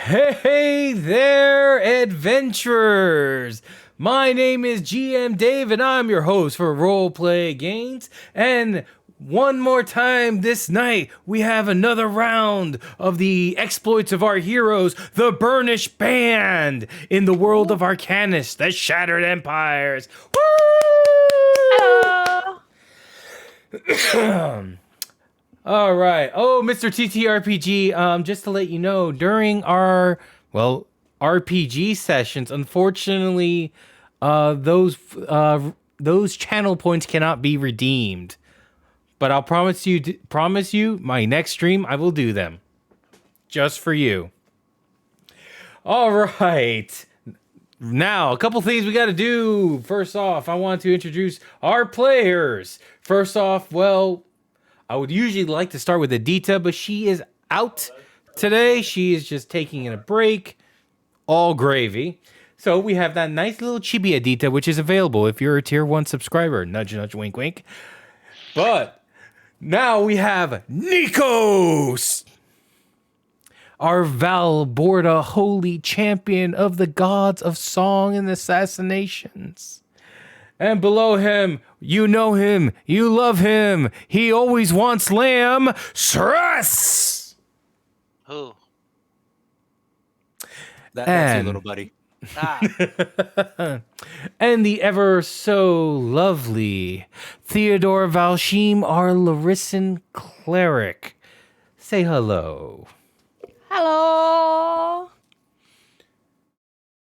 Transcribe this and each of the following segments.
Hey there, adventurers! My name is GM Dave, and I'm your host for Roleplay Games. And one more time this night, we have another round of the exploits of our heroes, the Burnished Band, in the world of Arcanis, the Shattered Empires. Woo! All right. Oh, Mr. TTRPG, just to let you know, during our, RPG sessions, unfortunately, those channel points cannot be redeemed. But I'll promise you, my next stream, I will do them. Just for you. All right. Now, a couple things we got to do. First off, I want to introduce our players. First off, I would usually like to start with Adita, but she is out today. She is just taking a break. All gravy. So we have that nice little chibi Adita, which is available if you're a tier 1 subscriber. Nudge, nudge, wink, wink. But now we have Nikos, our Valborda holy champion of the gods of song and assassinations. And below him, you know him, you love him, he always wants lamb, Stress! Who? That's you, little buddy. And the ever so lovely Theodore Valshim, our Larissan cleric. Say hello. Hello.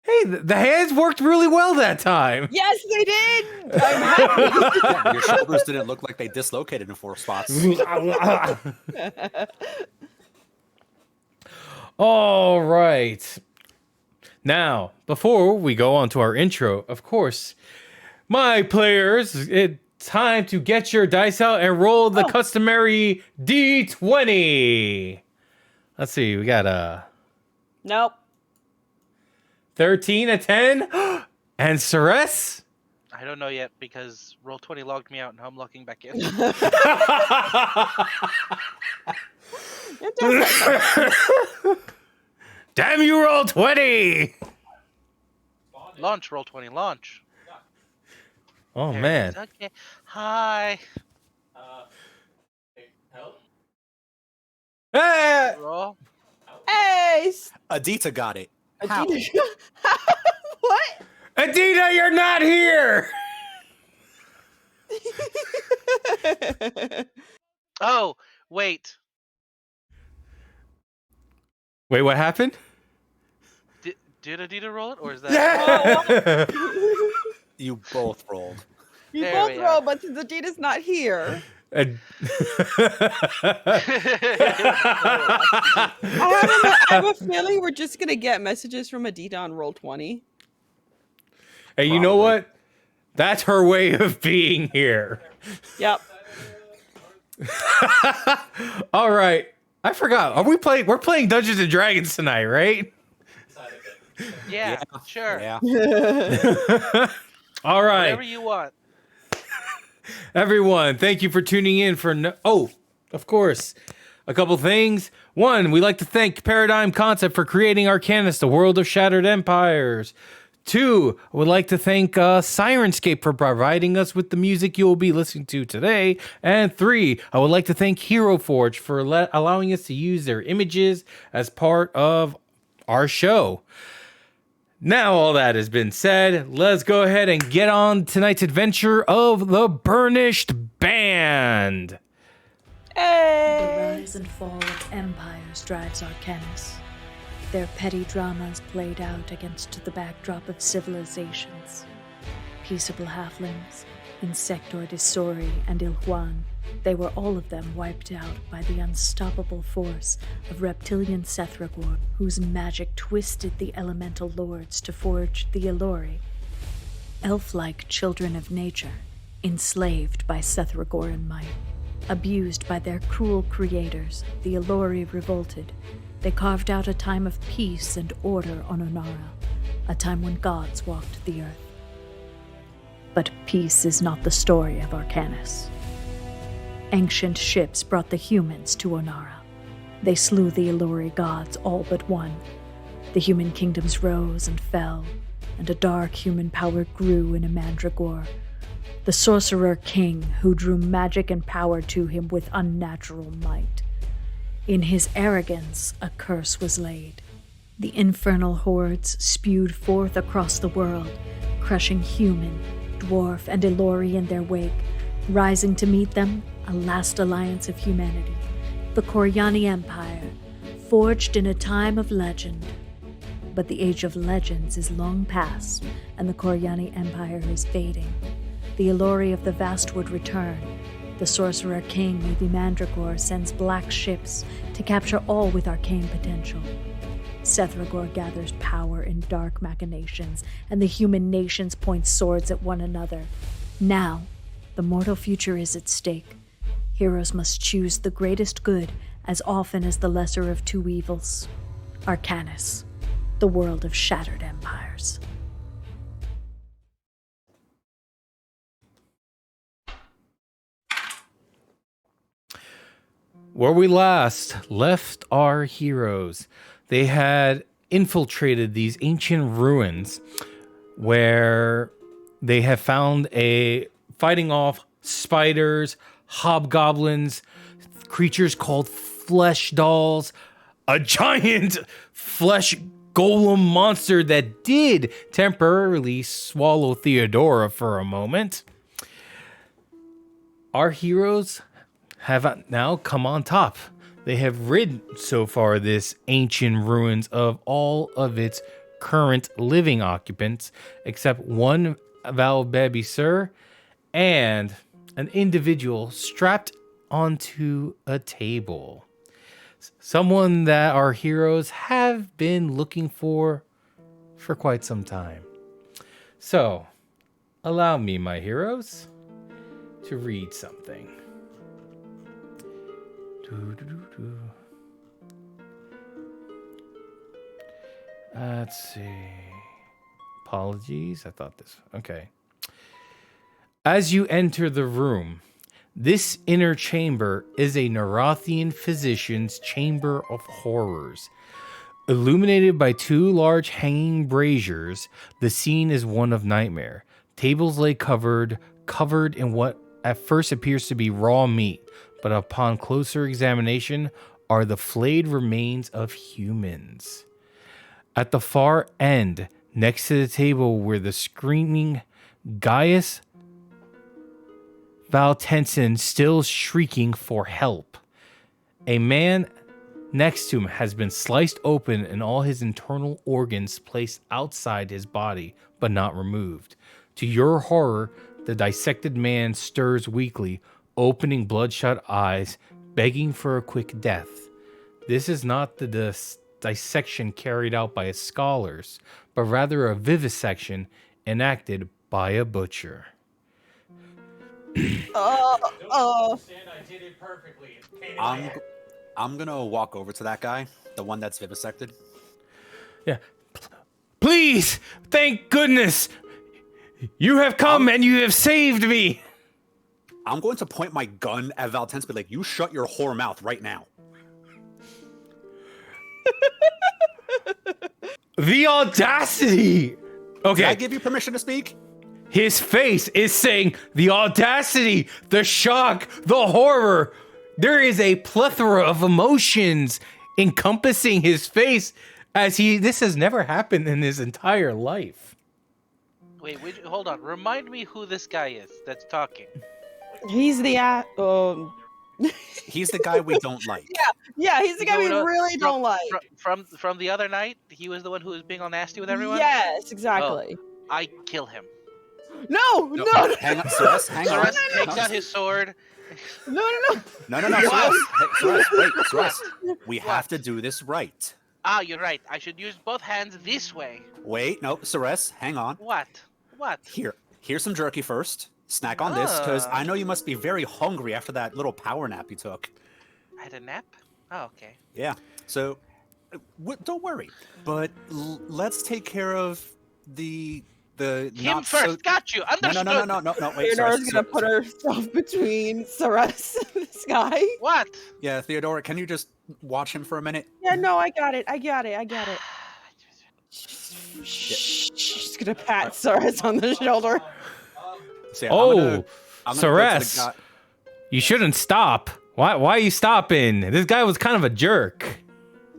Hey, the hands worked really well that time. Yes, they did. I'm happy. Yeah, your shoulders didn't look like they dislocated in 4 spots. All right. Now, before we go on to our intro, of course, my players, it's time to get your dice out and roll the customary D20. Let's see, we got Nope. 13, a 10, and Ceres? I don't know yet because Roll20 logged me out and I'm logging back in. It does. Damn you, Roll20! Launch, Roll20, launch. Oh, There it man. is. Okay. Hi. Ah! Roll. Hey. Adita got it. How? What? Adita, you're not here! Oh, wait. Wait, what happened? Did Adita roll it, or is that? Yeah! You both rolled. You There both we roll, are. but since Adita's not here, Ad- I have a feeling we're just gonna get messages from Adita on Roll20. Hey, you know what? That's her way of being here. Yep. All right. I forgot. We're playing Dungeons and Dragons tonight, right? Yeah, sure. Yeah. All right. Whatever you want. Everyone, thank you for tuning in for of course, a couple things. One, we'd like to thank Paradigm Concept for creating Arcanis, the world of shattered empires. Two, I would like to thank Sirenscape for providing us with the music you will be listening to today. And three, I would like to thank Hero Forge for allowing us to use their images as part of our show. Now all that has been said, let's go ahead and get on tonight's adventure of the Burnished Band. Band. The Hey! rise and fall of empires drives Arcanis. Their petty dramas played out against the backdrop of civilizations. Peaceable halflings, Insector de Sori and Ilhuan, they were all of them wiped out by the unstoppable force of reptilian Sethragor, whose magic twisted the elemental lords to forge the Elori. Elf-like children of nature, enslaved by Sethragoran might. Abused by their cruel creators, the Elori revolted. They carved out a time of peace and order on Onara, a time when gods walked the earth. But peace is not the story of Arcanis. Ancient ships brought the humans to Onara. They slew the Elori gods, all but one. The human kingdoms rose and fell, and a dark human power grew in a mandragore. The sorcerer king who drew magic and power to him with unnatural might. In his arrogance, a curse was laid. The infernal hordes spewed forth across the world, crushing human, dwarf, and Elori in their wake. Rising to meet them, a last alliance of humanity, the Koryani Empire, forged in a time of legend. But the age of legends is long past, and the Koryani Empire is fading. The Elori of the Vast would return. The Sorcerer King, Lady Mandragore, sends black ships to capture all with arcane potential. Sethragor gathers power in dark machinations, and the human nations point swords at one another. Now, the mortal future is at stake. Heroes must choose the greatest good as often as the lesser of two evils. Arcanis, the world of shattered empires. Where we last left our heroes, they had infiltrated these ancient ruins where they have found fighting off spiders, hobgoblins, creatures called flesh dolls, a giant flesh golem monster that did temporarily swallow Theodora for a moment. Our heroes have now come on top. They have rid so far this ancient ruins of all of its current living occupants, except one Valbebi Sir and an individual strapped onto a table. Someone that our heroes have been looking for quite some time. So, allow me, my heroes, to read something. Let's see. Apologies. I thought this. Okay. As you enter the room, this inner chamber is a Nerathian physician's chamber of horrors. Illuminated by two large hanging braziers, the scene is one of nightmare. Tables lay covered in what at first appears to be raw meat, but upon closer examination are the flayed remains of humans. At the far end, next to the table were the screaming Gaius Valtensen, still shrieking for help. A man next to him has been sliced open and all his internal organs placed outside his body, but not removed. To your horror, the dissected man stirs weakly, opening bloodshot eyes, begging for a quick death. This is not the dissection carried out by scholars, but rather a vivisection enacted by a butcher. I'm gonna walk over to that guy, the one that's vivisected. Yeah. Please, thank goodness, you have come and you have saved me. I'm going to point my gun at Valtense, but like, you shut your whore mouth right now. The audacity. Okay. Did I give you permission to speak? His face is saying the audacity, the shock, the horror. There is a plethora of emotions encompassing his face as this has never happened in his entire life. Wait, hold on. Remind me who this guy is that's talking. He's the He's the guy we don't like. yeah, he's the guy we No, really don't like. From the other night, he was the one who was being all nasty with everyone. Yes, exactly. I kill him. No. Hang on, Celeste, hang on. Celeste takes out his sword. No. No, Celeste. Hey, Celeste, wait, Celeste. We have to do this right. Ah, you're right. I should use both hands this way. Wait, no, Celeste, hang on. What? Here's some jerky first. Snack on this, because I know you must be very hungry after that little power nap you took. I had a nap? Oh, okay. Yeah, so don't worry. But let's take care of the Him not first. so... Got you. Understood. No, wait, Theodora's gonna put herself between Ceres and this guy. What? Yeah, Theodora, can you just watch him for a minute? Yeah, no, I got it. She's gonna pat Ceres on the shoulder. So, yeah, Oh, I'm gonna go to the Ceres, guy- you shouldn't stop. Why are you stopping? This guy was kind of a jerk.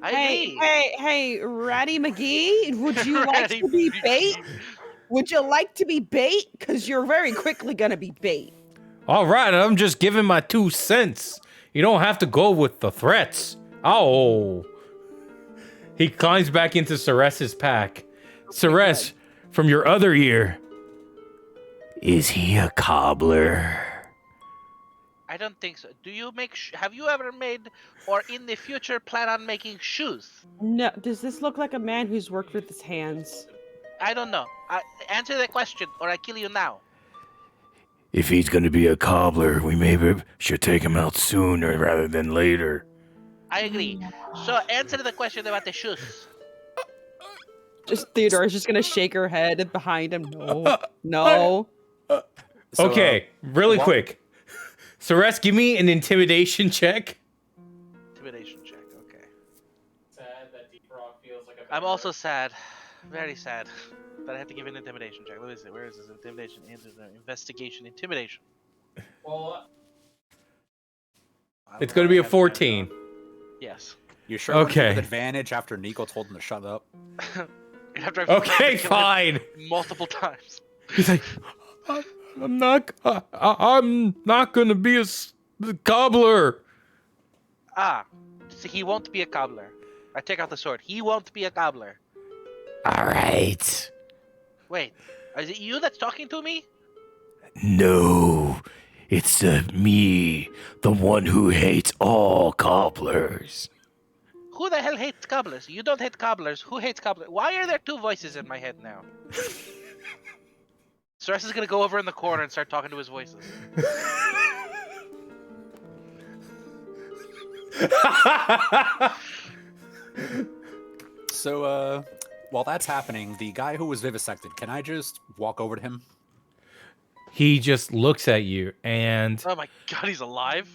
I agree. Hey, Ratty McGee, would you like Ratty to be McGee. bait? Would you like to be bait? Because you're very quickly gonna be bait. All right, I'm just giving my 2 cents. You don't have to go with the threats. Oh. He climbs back into Ceres's pack. Ceres, from your other ear, is he a cobbler? I don't think so. Do you make? Have you ever made, or in the future plan on making shoes? No, does this look like a man who's worked with his hands? I don't know. Answer the question, or I kill you now. If he's gonna be a cobbler, we maybe should take him out sooner rather than later. I agree. So answer the question about the shoes. Just Theodora's just gonna shake her head behind him. No. So, Okay, really what- quick. Ceres, give me an intimidation check. Intimidation check. Okay. I'm also sad, very sad, that I have to give an intimidation check. What is it? Where is this? Intimidation, investigation, intimidation. It's gonna be a 14. Yes. You sure weren't Okay. with advantage after Nico told him to shut up? After I've Okay, tried to kill him fine. multiple times. He's like, I'm not gonna be a cobbler. Ah, so he won't be a cobbler. I take out the sword. He won't be a cobbler. All right. Wait, is it you that's talking to me? No, it's me, the one who hates all cobblers. Who the hell hates cobblers? You don't hate cobblers. Who hates cobblers? Why are there two voices in my head now? Stress is gonna go over in the corner and start talking to his voices. So, while that's happening, the guy who was vivisected, can I just walk over to him? He just looks at you and Oh my god, he's alive?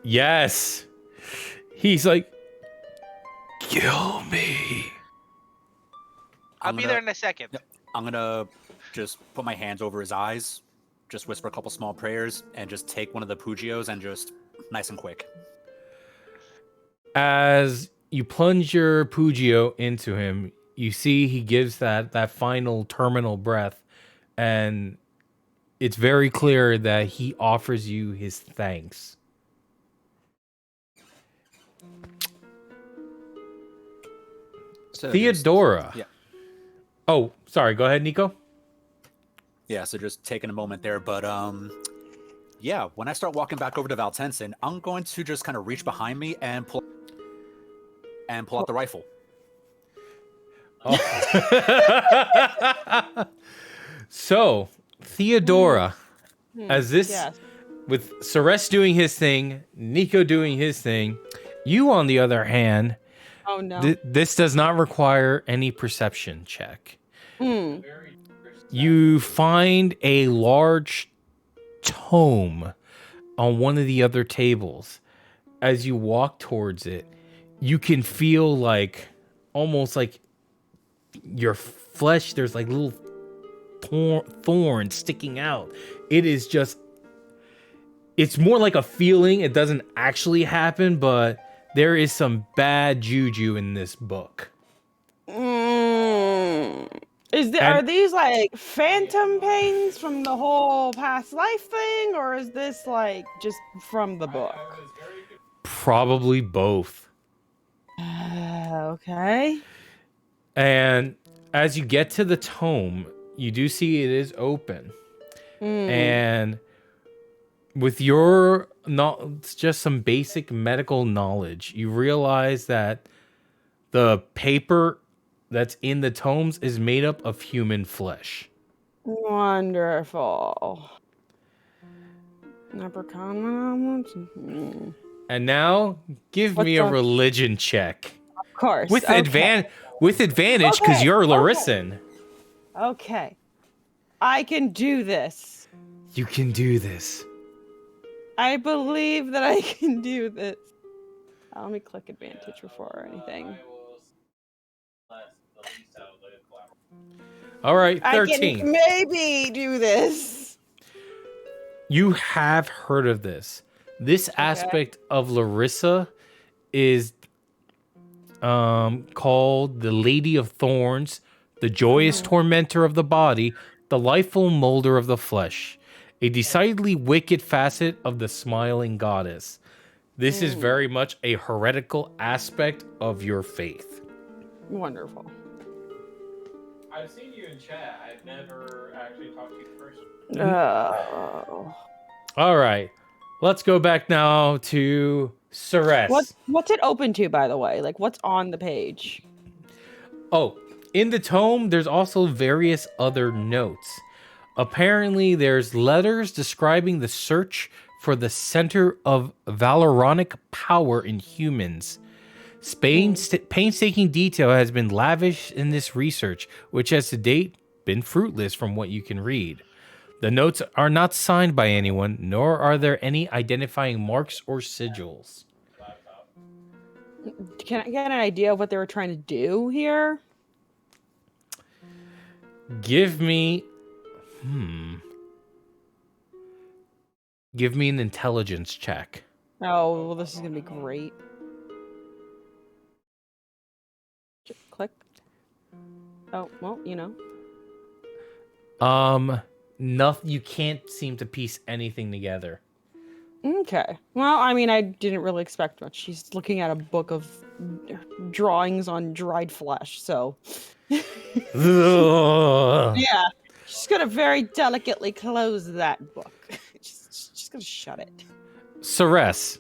yes, he's like, kill me. I'll I'm be gonna- there in a second. Yep. I'm gonna just put my hands over his eyes, just whisper a couple small prayers, and just take one of the Pugios and just nice and quick. As you plunge your Pugio into him, you see he gives that final terminal breath, and it's very clear that he offers you his thanks. So Theodora. yeah. Oh, sorry. Go ahead, Nico. So just taking a moment there, but yeah, when I start walking back over to Valtensin, I'm going to just kind of reach behind me and pull out the rifle. Oh. So, Theodora, as this, Yes. with Ceres doing his thing, Nico doing his thing, you, on the other hand, Oh no. this does not require any perception check. Hmm. You find a large tome on one of the other tables. As you walk towards it, you can feel like almost like your flesh, there's like little thorns sticking out. It is just, it's more like a feeling. It doesn't actually happen, but there is some bad juju in this book. Are these like phantom pains from the whole past life thing, or is this like just from the book? Probably both. Okay. And as you get to the tome, you do see it is open. And with your just some basic medical knowledge, you realize that the paper that's in the tomes is made up of human flesh. Wonderful. Leprechaun. And now, give me a religion check. Of course. With advantage, because Okay, you're okay. Larissan. Okay. I can do this. You can do this. I believe that I can do this. Let me click advantage before anything. All right, I 13. can maybe do this. You have heard of this. This aspect of Larissa is called the Lady of Thorns, the joyous tormentor of the body, the lifeful molder of the flesh, a decidedly wicked facet of the smiling goddess. This is very much a heretical aspect of your faith. Wonderful. I've seen you in chat. I've never actually talked to you in person. Oh. All right. Let's go back now to Ceres. What's it open to, by the way? Like, what's on the page? Oh, in the tome, there's also various other notes. Apparently, there's letters describing the search for the center of Valoronic power in humans. Painstaking detail has been lavished in this research, which has to date been fruitless from what you can read. The notes are not signed by anyone, nor are there any identifying marks or sigils. Can I get an idea of what they were trying to do here? Give me an intelligence check. Oh, well, this is gonna be great. Click. Oh, well, you know. Nothing. You can't seem to piece anything together. Okay. Well, I mean, I didn't really expect much. She's looking at a book of drawings on dried flesh, so. Ugh. Yeah. She's gonna very delicately close that book. She's gonna shut it. Ceres,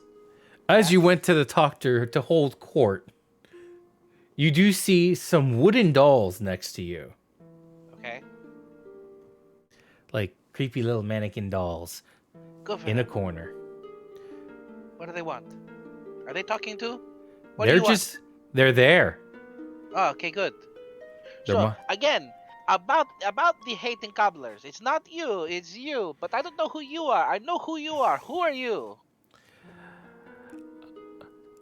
as you went to the doctor to hold court, you do see some wooden dolls next to you. Okay. Like creepy little mannequin dolls Go for in it. a corner. What do they want? Are they talking to? They're there. Oh, okay, good. They're So again, about the hating cobblers. It's not you, it's you. But I don't know who you are. I know who you are. Who are you?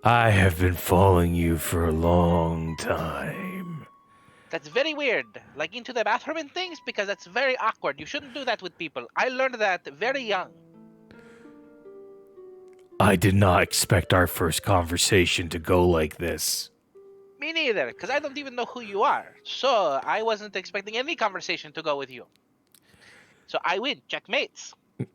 I have been following you for a long time. That's very weird. Like into the bathroom and things, because that's very awkward. You shouldn't do that with people. I learned that very young. I did not expect our first conversation to go like this. Me neither, because I don't even know who you are. So I wasn't expecting any conversation to go with you. So I win. Checkmates. Oh,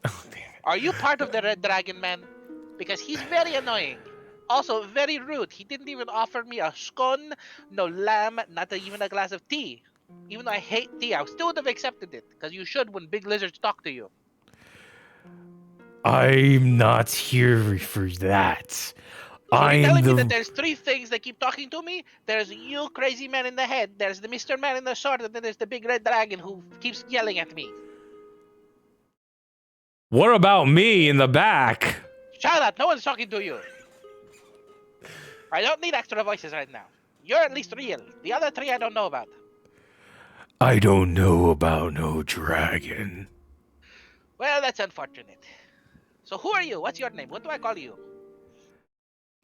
damn it. Are you part of the Red Dragon Man? Because he's very annoying. Also, very rude. He didn't even offer me a scone, no lamb, not even a glass of tea. Even though I hate tea, I still would have accepted it. Because you should when big lizards talk to you. I'm not here for that. So I'm you're telling the... me that there's three things that keep talking to me? There's you, crazy man in the head. There's the Mr. Man in the sword. And then there's the big red dragon who keeps yelling at me. What about me in the back? Shut up. No one's talking to you. I don't need extra voices right now. You're at least real. The other three I don't know about. I don't know about no dragon. Well, that's unfortunate. So who are you? What's your name? What do I call you?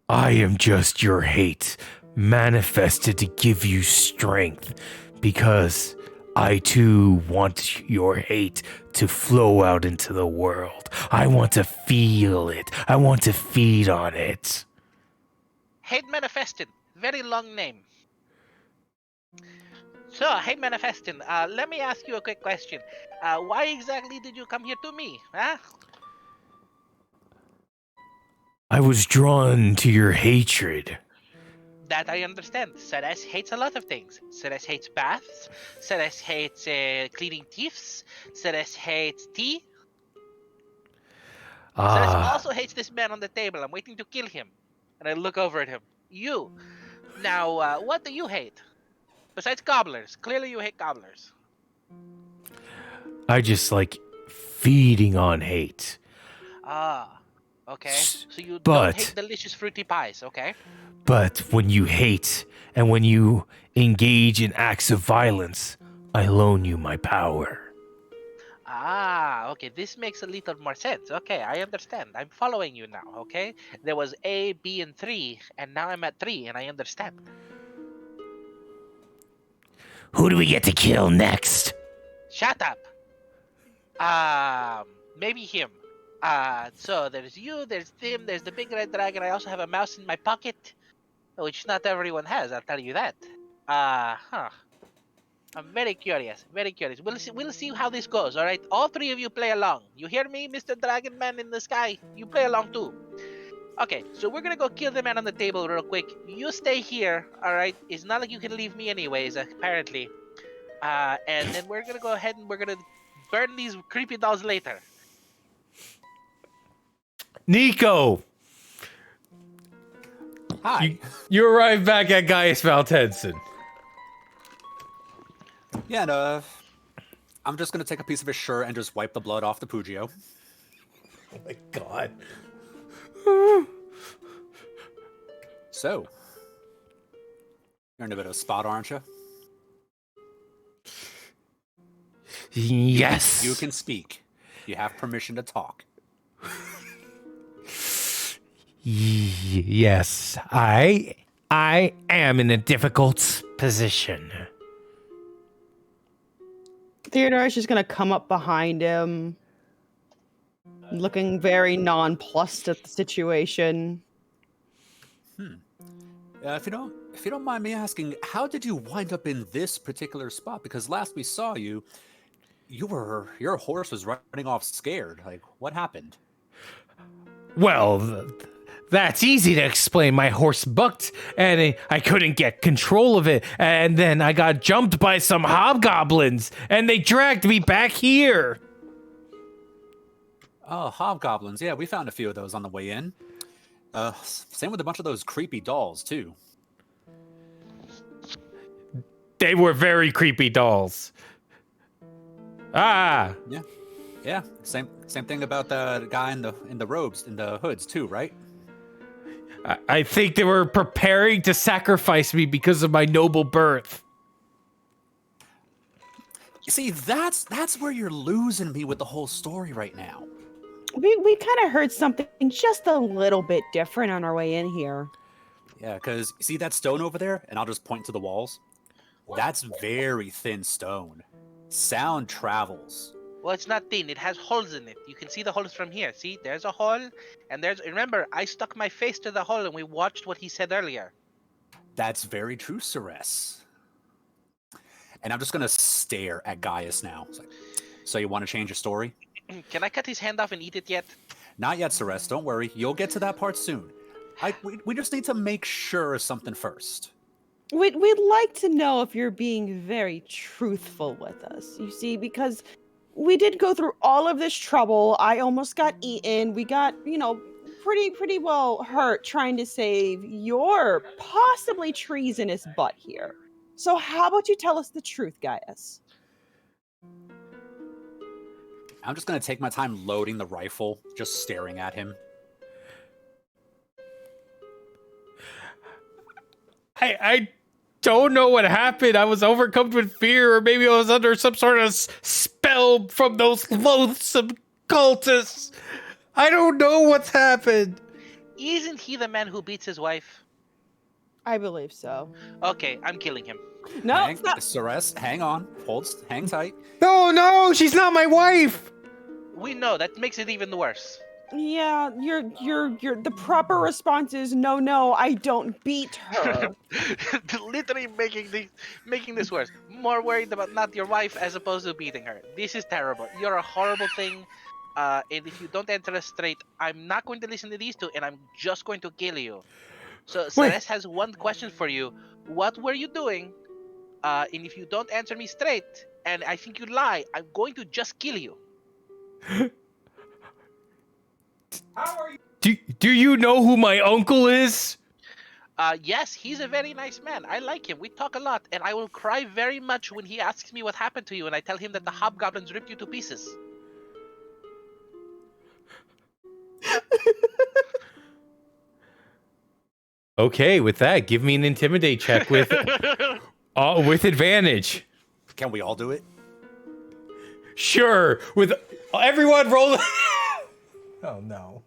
I am just your hate, manifested to give you strength, because I too want your hate to flow out into the world. I want to feel it. I want to feed on it. Hate manifested. very long name. So, hey Manifestin, let me ask you a quick question. Why exactly did you come here to me, huh? I was drawn to your hatred. That I understand. Ceres hates a lot of things. Ceres hates baths. Ceres hates cleaning teeth. Ceres hates tea. Ceres also hates this man on the table. I'm waiting to kill him. And I look over at him. You. Now, what do you hate? Besides gobblers. Clearly you hate gobblers. I just like feeding on hate. Ah. Okay. So you don't But- hate delicious fruity pies, okay? But when you hate and when you engage in acts of violence, I loan you my power. Ah, okay. This makes a little more sense. Okay, I understand. I'm following you now, okay? There was A, B, and 3, and now I'm at 3, and I understand. Who do we get to kill next? Shut up. Maybe him. So there's you, there's Tim, there's the big red dragon. I also have a mouse in my pocket, which not everyone has, I'll tell you that. I'm very curious, very curious. We'll see how this goes, alright? All three of you play along. You hear me, Mr. Dragon Man in the sky? You play along too. Okay, so we're gonna go kill the man on the table real quick. You stay here, alright? It's not like you can leave me anyways, apparently. And then we're gonna go ahead and we're gonna burn these creepy dolls later. Nico, Hi. you arrived back at Gaius Valtensen. Yeah, and I'm just gonna take a piece of his shirt and just wipe the blood off the Pugio. Oh my god. So, you're in a bit of a spot, aren't you? Yes. You can speak. You have permission to talk. Yes, I am in a difficult position. Theodore is just gonna come up behind him, looking very nonplussed at the situation. If you don't mind me asking, how did you wind up in this particular spot? Because last we saw you, your horse was running off scared. Like, what happened? Well, that's easy to explain. My horse bucked, and I couldn't get control of it. And then I got jumped by some hobgoblins, and they dragged me back here. Oh, hobgoblins. Yeah, we found a few of those on the way in. Same with a bunch of those creepy dolls, too. They were very creepy dolls. Ah, Yeah. Same thing about the guy in the robes, in the hoods, too, right? I think they were preparing to sacrifice me because of my noble birth. You see, that's where you're losing me with the whole story right now. We kind of heard something just a little bit different on our way in here. Yeah, because see that stone over there? And I'll just point to the walls. That's very thin stone. Sound travels. Well, it's not thin. It has holes in it. You can see the holes from here. See, there's a hole, and remember, I stuck my face to the hole, and we watched what he said earlier. That's very true, Ceres. And I'm just gonna stare at Gaius now. It's like, so you want to change your story? Can I cut his hand off and eat it yet? Not yet, Ceres. Don't worry. You'll get to that part soon. We just need to make sure of something first. We'd like to know if you're being very truthful with us. You see, because we did go through all of this trouble. I almost got eaten. We got, pretty well hurt trying to save your possibly treasonous butt here. So how about you tell us the truth, Gaius? I'm just gonna take my time loading the rifle, just staring at him. I don't know what happened. I was overcome with fear, or maybe I was under some sort of spell from those loathsome cultists. I don't know what's happened. Isn't he the man who beats his wife? I believe so. Okay, I'm killing him. No, stop. Ceres, hang on. Hang tight. No, she's not my wife. We know, that makes it even worse. Yeah, the proper response is no, I don't beat her. Literally making this worse. More worried about not your wife as opposed to beating her. This is terrible. You're a horrible thing. And if you don't answer us straight, I'm not going to listen to these two, and I'm just going to kill you. So Wait. Celeste has one question for you. What were you doing? And if you don't answer me straight, and I think you lie, I'm going to just kill you. Do you know who my uncle is? Yes, he's a very nice man. I like him. We talk a lot, and I will cry very much when he asks me what happened to you, and I tell him that the hobgoblins ripped you to pieces. Okay, with that, give me an intimidate check with advantage. Can we all do it? Sure, with everyone roll. Oh no.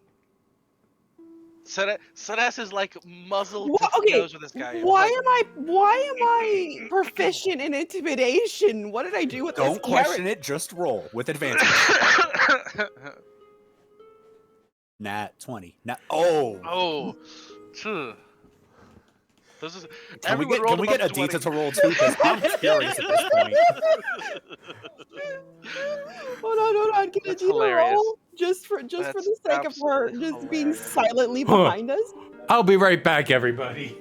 Celeste is like muzzled Wha- to okay, nose with this guy. Why am I proficient in intimidation? What did I do with Don't this question it, just roll with advantage. it. Nat 20. Oh. Oh. Phew. This is Can we everyone get rolled above Adita 20. to roll too? Because I'm curious at this point. Hold on. Can That's Adita hilarious. roll just for That's the sake of her absolutely just being hilarious. silently Huh. behind us? I'll be right back, everybody.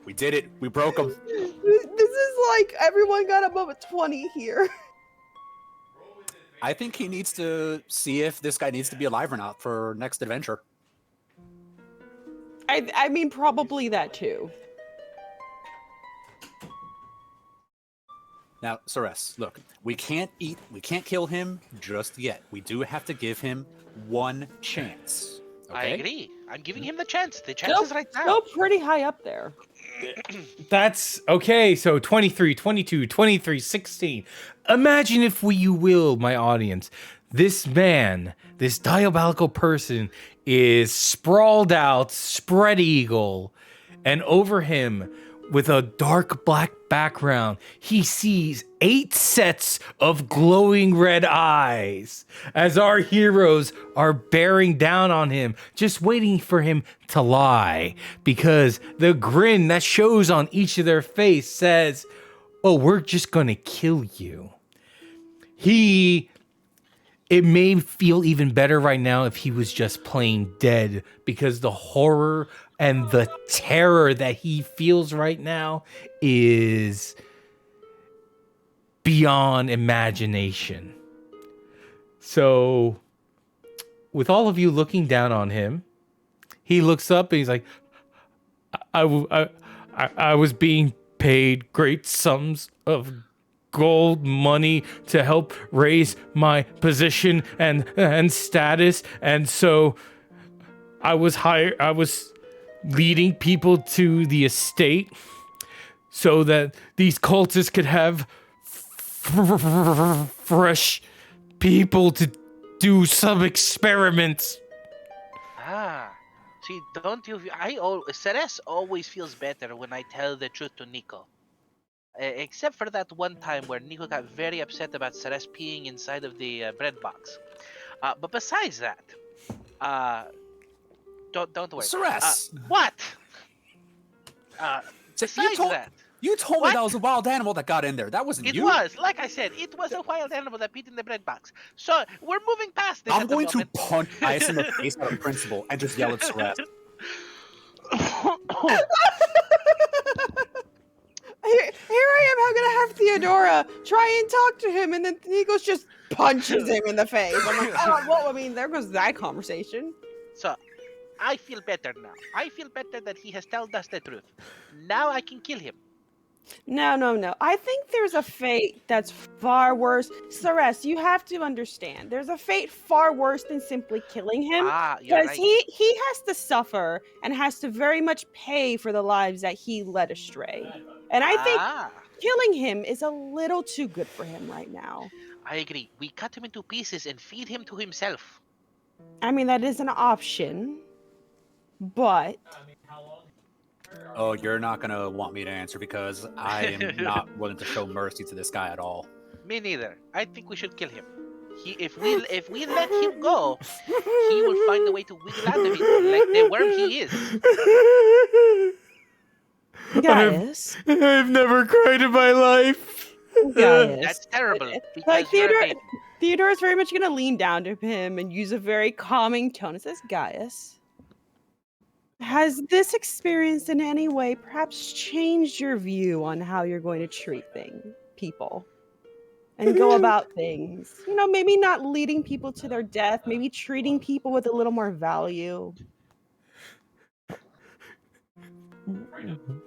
We did it. We broke them. This is like everyone got above a 20 here. I think he needs to see if this guy needs to be alive or not for next adventure. I mean, probably that too. Now, Ceres, look, we can't kill him just yet. We do have to give him one chance. Okay? I agree. I'm giving him the chance. The chance is right now. Still pretty high up there. That's okay. So 23, 22, 23, 16. Imagine, if you will, my audience, this man, this diabolical person is sprawled out, spread eagle, and over him, with a dark black background, he sees 8 sets of glowing red eyes as our heroes are bearing down on him, just waiting for him to lie, because the grin that shows on each of their face says, "Oh, we're just gonna kill you." It may feel even better right now if he was just plain dead, because the horror and the terror that he feels right now is beyond imagination. So, with all of you looking down on him, he looks up and he's like, I was being paid great sums of gold money to help raise my position and status, and so I was leading people to the estate so that these cultists could have fresh people to do some experiments. See, don't you? Ceres always feels better when I tell the truth to Nico. Except for that one time where Nico got very upset about Ceres peeing inside of the bread box. But besides that, don't worry. Ceres! What? So Besides that, you told What? me that was a wild animal that got in there. That wasn't it you. was, like I said, it was a wild animal that peed in the bread box. So we're moving past this. I'm at the going to moment. punch Ice in the face out of principle and just yell at Ceres. Here I am. I'm gonna have Theodora try and talk to him, and then Nikos just punches him in the face. I'm like, oh, well, I mean, there goes that conversation. So, I feel better now. I feel better that he has told us the truth. Now I can kill him. No. I think there's a fate that's far worse. Ceres, you have to understand. There's a fate far worse than simply killing him. You're Because right. he has to suffer and has to very much pay for the lives that he led astray. And I think killing him is a little too good for him right now. I agree. We cut him into pieces and feed him to himself. I mean, that is an option. But Oh, you're not going to want me to answer because I am not willing to show mercy to this guy at all. Me neither. I think we should kill him. If we let him go, he will find a way to wiggle out of it like the worm he is. Gaius. I've never cried in my life. Gaius. That's terrible because Like you're a Theodore, baby. Theodore is very much going to lean down to him and use a very calming tone. It says, Gaius, has this experience in any way perhaps changed your view on how you're going to treat people and go about things? You know, maybe not leading people to their death, maybe treating people with a little more value.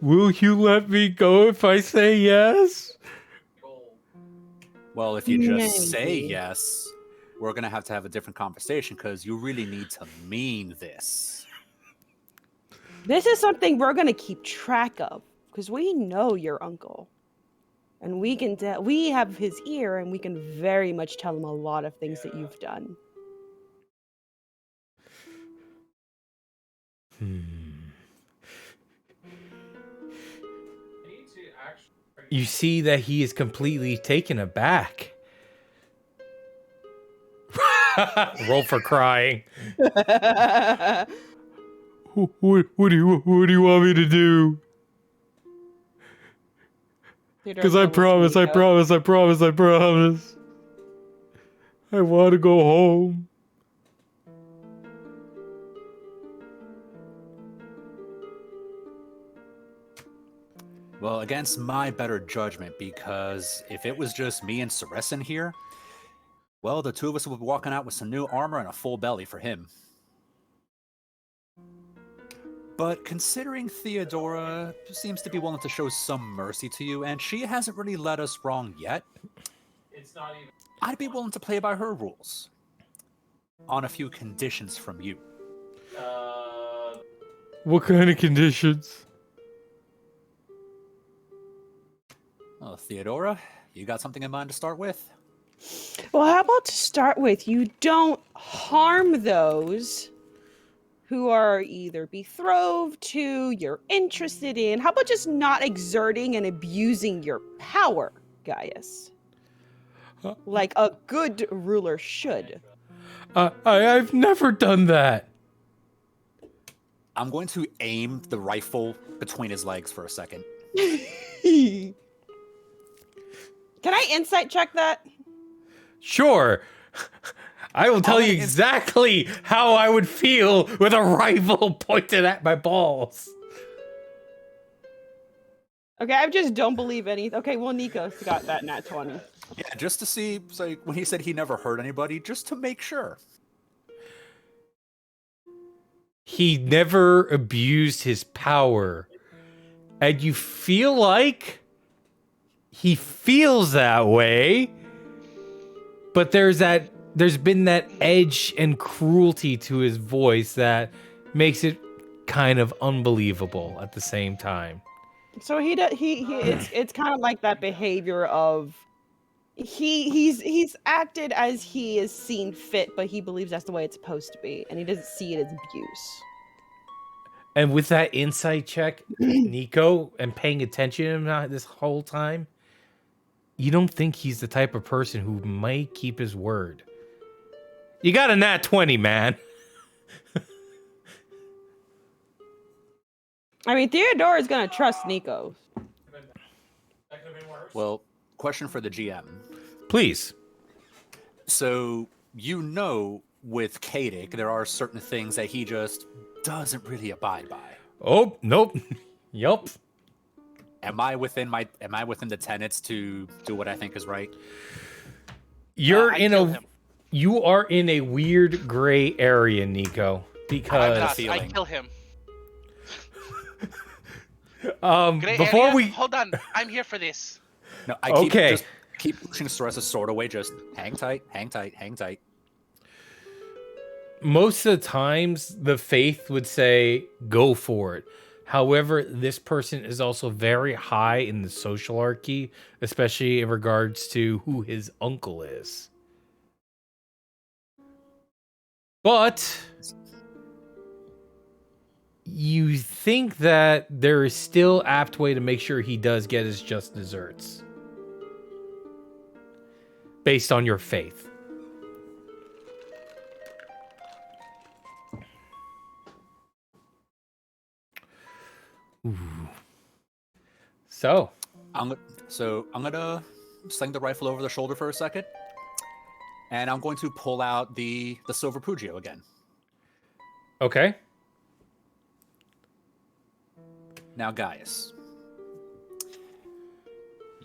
Will you let me go if I say yes? Well, if you just Maybe. say yes, we're going to have a different conversation because you really need to mean this. This is something we're going to keep track of because we know your uncle. And we have his ear and we can very much tell him a lot of things that you've done. You see that he is completely taken aback. Roll for crying. What do you want me to do? Because I promise. I want to go home. Well, against my better judgment, because if it was just me and Ceresin here, well, the two of us would be walking out with some new armor and a full belly for him. But considering Theodora seems to be willing to show some mercy to you, and she hasn't really led us wrong yet, I'd be willing to play by her rules. On a few conditions from you. What kind of conditions? Oh, Theodora, you got something in mind to start with? Well, how about to start with, you don't harm those who are either betrothed to, you're interested in. How about just not exerting and abusing your power, Gaius? Like a good ruler should. I've never done that. I'm going to aim the rifle between his legs for a second. Can I insight check that? Sure. I will tell you exactly how I would feel with a rifle pointed at my balls. Okay, I just don't believe anything. Okay, well, Nico's got that nat 20. Yeah, just to see, like, when he said he never hurt anybody, just to make sure. He never abused his power. And you feel like he feels that way, but there's been that edge and cruelty to his voice that makes it kind of unbelievable at the same time. So it's kind of like that behavior of he's acted as he is seen fit, but he believes that's the way it's supposed to be, and he doesn't see it as abuse. And with that insight check, Nico, and paying attention to him this whole time, you don't think he's the type of person who might keep his word. You got a nat 20, man. I mean, Theodore is gonna trust Nico. Well, question for the GM. Please. So, you know, with Kadic, there are certain things that he just doesn't really abide by. Oh, nope. Yup. Am I within the tenets to do what I think is right? You're you are in a weird gray area, Nico, because I kill him. Gray before area? we Hold on, I'm here for this. No, I keep pushing Stress's sword away, just hang tight, hang tight, hang tight. Most of the times the faith would say go for it. However, this person is also very high in the social hierarchy, especially in regards to who his uncle is. But you think that there is still apt way to make sure he does get his just desserts. Based on your faith. Ooh. So, I'm gonna sling the rifle over the shoulder for a second, and I'm going to pull out the silver Pugio again. okay. Now, Gaius,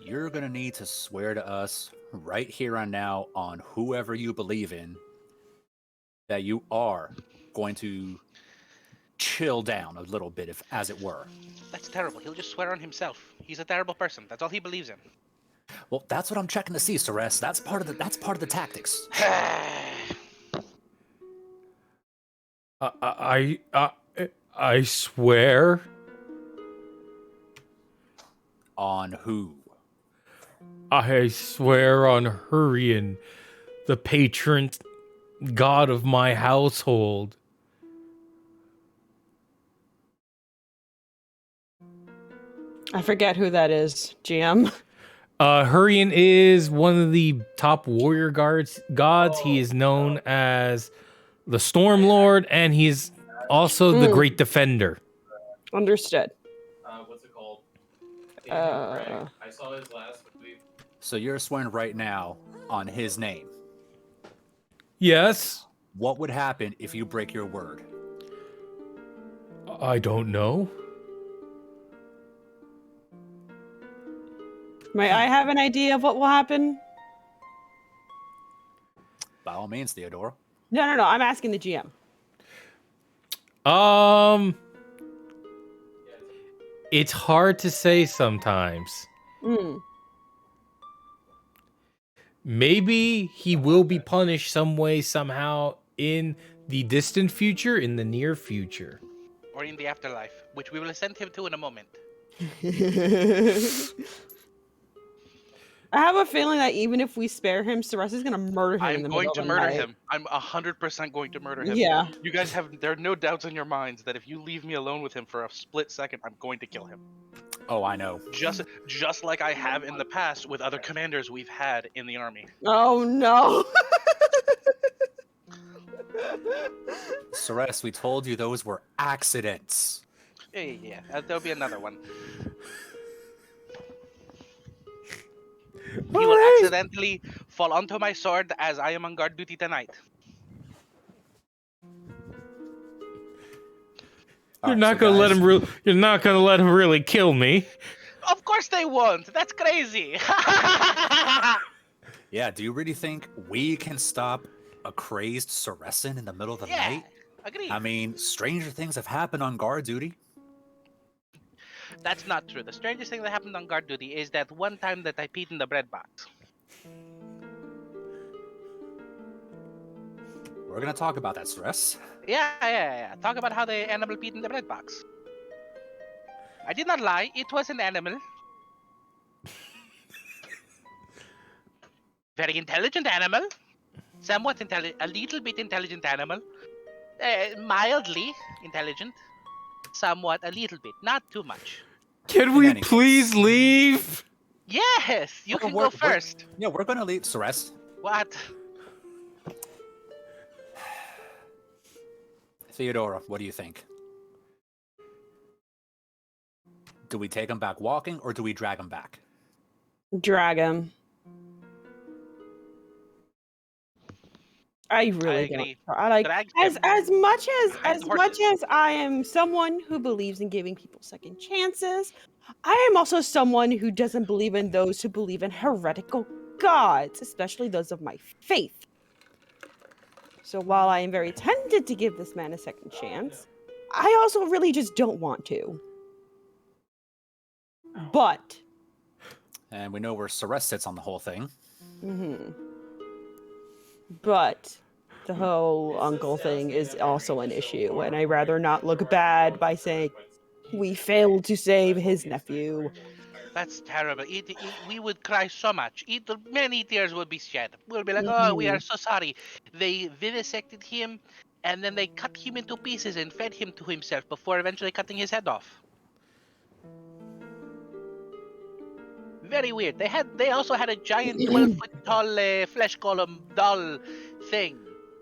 you're gonna need to swear to us right here and now on whoever you believe in that you are going to chill down a little bit, if as it were. That's terrible. He'll just swear on himself. He's a terrible person. That's all he believes in. Well, that's what I'm checking to see, Ceres. That's part of the tactics. I swear. On who? I swear on Hurrian, the patron god of my household. I forget who that is, GM. Hurrian is one of the top warrior gods. He is known as the Storm Lord, and he's also the Great Defender. Understood. What's it called? Uh, I saw his last week. So you're swearing right now on his name. Yes. What would happen if you break your word? I don't know. May I have an idea of what will happen? By all means, Theodora. No. I'm asking the GM. It's hard to say sometimes. Maybe he will be punished some way, somehow, in the distant future, in the near future. Or in the afterlife, which we will send him to in a moment. I have a feeling that even if we spare him, Ceres is gonna murder him. I'm in the going middle to of the murder night. him. I'm 100% going to murder him. Yeah. You guys there are no doubts in your minds that if you leave me alone with him for a split second, I'm going to kill him. Oh, I know. Just like I have in the past with other commanders we've had in the army. Oh no. Ceres, we told you those were accidents. Yeah. There'll be another one. He will accidentally fall onto my sword as I am on guard duty tonight. You're not gonna let him. You're not gonna let him really kill me. Of course they won't. That's crazy. Yeah. Do you really think we can stop a crazed Ceresin in the middle of the night? Agreed. I mean, stranger things have happened on guard duty. That's not true. The strangest thing that happened on guard duty is that one time that I peed in the bread box. We're gonna talk about that, Ceres. Yeah. Talk about how the animal peed in the bread box. I did not lie. It was an animal. Very intelligent animal. Somewhat intelligent. A little bit intelligent animal. Mildly intelligent. Somewhat, a little bit. Not too much. Can we please leave? Yes! You can go first. Yeah, we're gonna leave. Ceres. What? Theodora, what do you think? Do we take him back walking, or do we drag him back? Drag him. I really agree. don't. I like Drag as him. much Behind the horses. as I am someone who believes in giving people second chances. I am also someone who doesn't believe in those who believe in heretical gods, especially those of my faith. So while I am very tempted to give this man a second chance, I also really just don't want to. But. And we know where Ceres sits on the whole thing. But the whole uncle thing is also an issue, and I'd rather not look bad by saying we failed to save his nephew. That's terrible. We would cry so much. Many tears would be shed. We'll be like, oh, we are so sorry. They vivisected him, and then they cut him into pieces and fed him to himself before eventually cutting his head off. Very weird. They also had a giant 12-foot tall flesh golem doll thing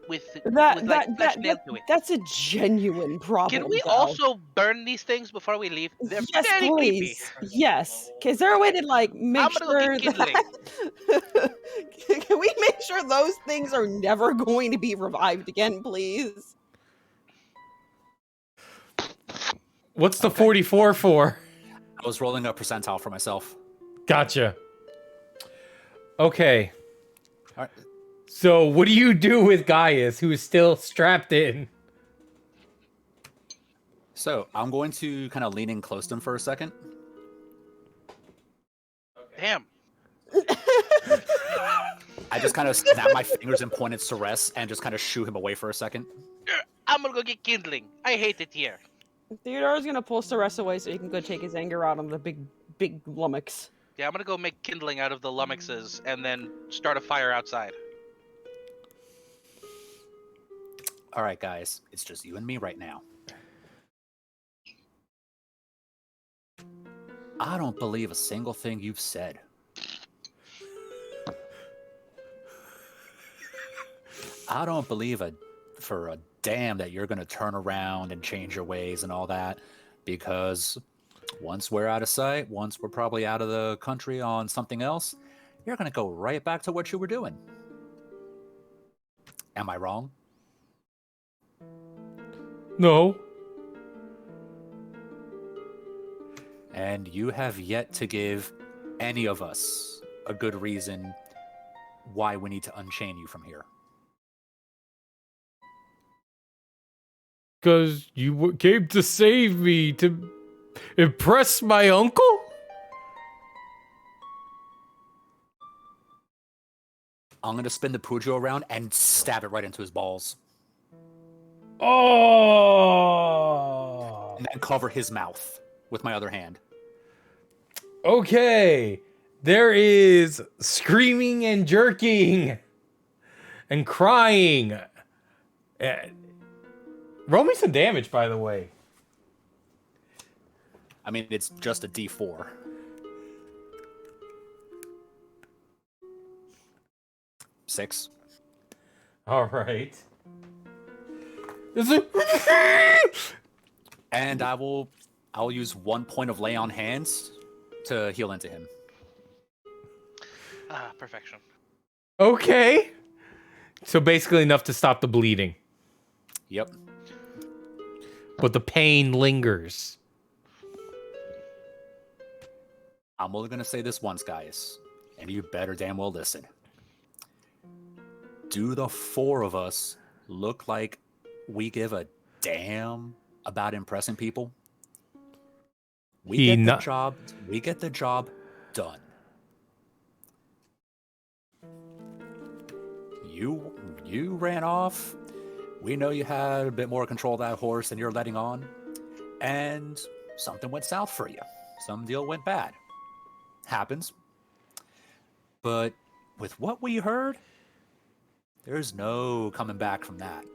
with like flesh nailed to it. That's a genuine problem. Can we though. also burn these things before we leave? They're Yes, very creepy. please. Yes. Is there a way to like make I'm gonna go sure get kindling. that can we make sure those things are never going to be revived again, please? What's the 44 for? I was rolling a percentile for myself. Gotcha. Okay. All right. So what do you do with Gaius, who is still strapped in? So I'm going to kind of lean in close to him for a second. Damn. I just kind of snap my fingers and point at Ceres and just kind of shoo him away for a second. I'm gonna go get kindling. I hate it here. Theodore's gonna pull Ceres away so he can go take his anger out on the big lummox. Yeah, I'm gonna go make kindling out of the lummoxes and then start a fire outside. All right, guys, it's just you and me right now. I don't believe a single thing you've said. I don't believe for a damn that you're going to turn around and change your ways and all that, because once we're out of sight, once we're probably out of the country on something else, you're going to go right back to what you were doing. Am I wrong? No. And you have yet to give any of us a good reason why we need to unchain you from here. Because you came to save me, to impress my uncle? I'm going to spin the Pujo around and stab it right into his balls. Oh! And then cover his mouth with my other hand. Okay. There is screaming and jerking and crying. Roll me some damage, by the way. I mean, it's just a D4. Six. All right. And I'll use 1 point of lay on hands to heal into him. Ah, perfection. Okay. So basically enough to stop the bleeding. Yep. But the pain lingers. I'm only going to say this once, guys. And you better damn well listen. Do the four of us look like we give a damn about impressing people? We get the job done. You ran off. We know you had a bit more control of that horse than you're letting on. And something went south for you. Some deal went bad. Happens. But with what we heard, there's no coming back from that.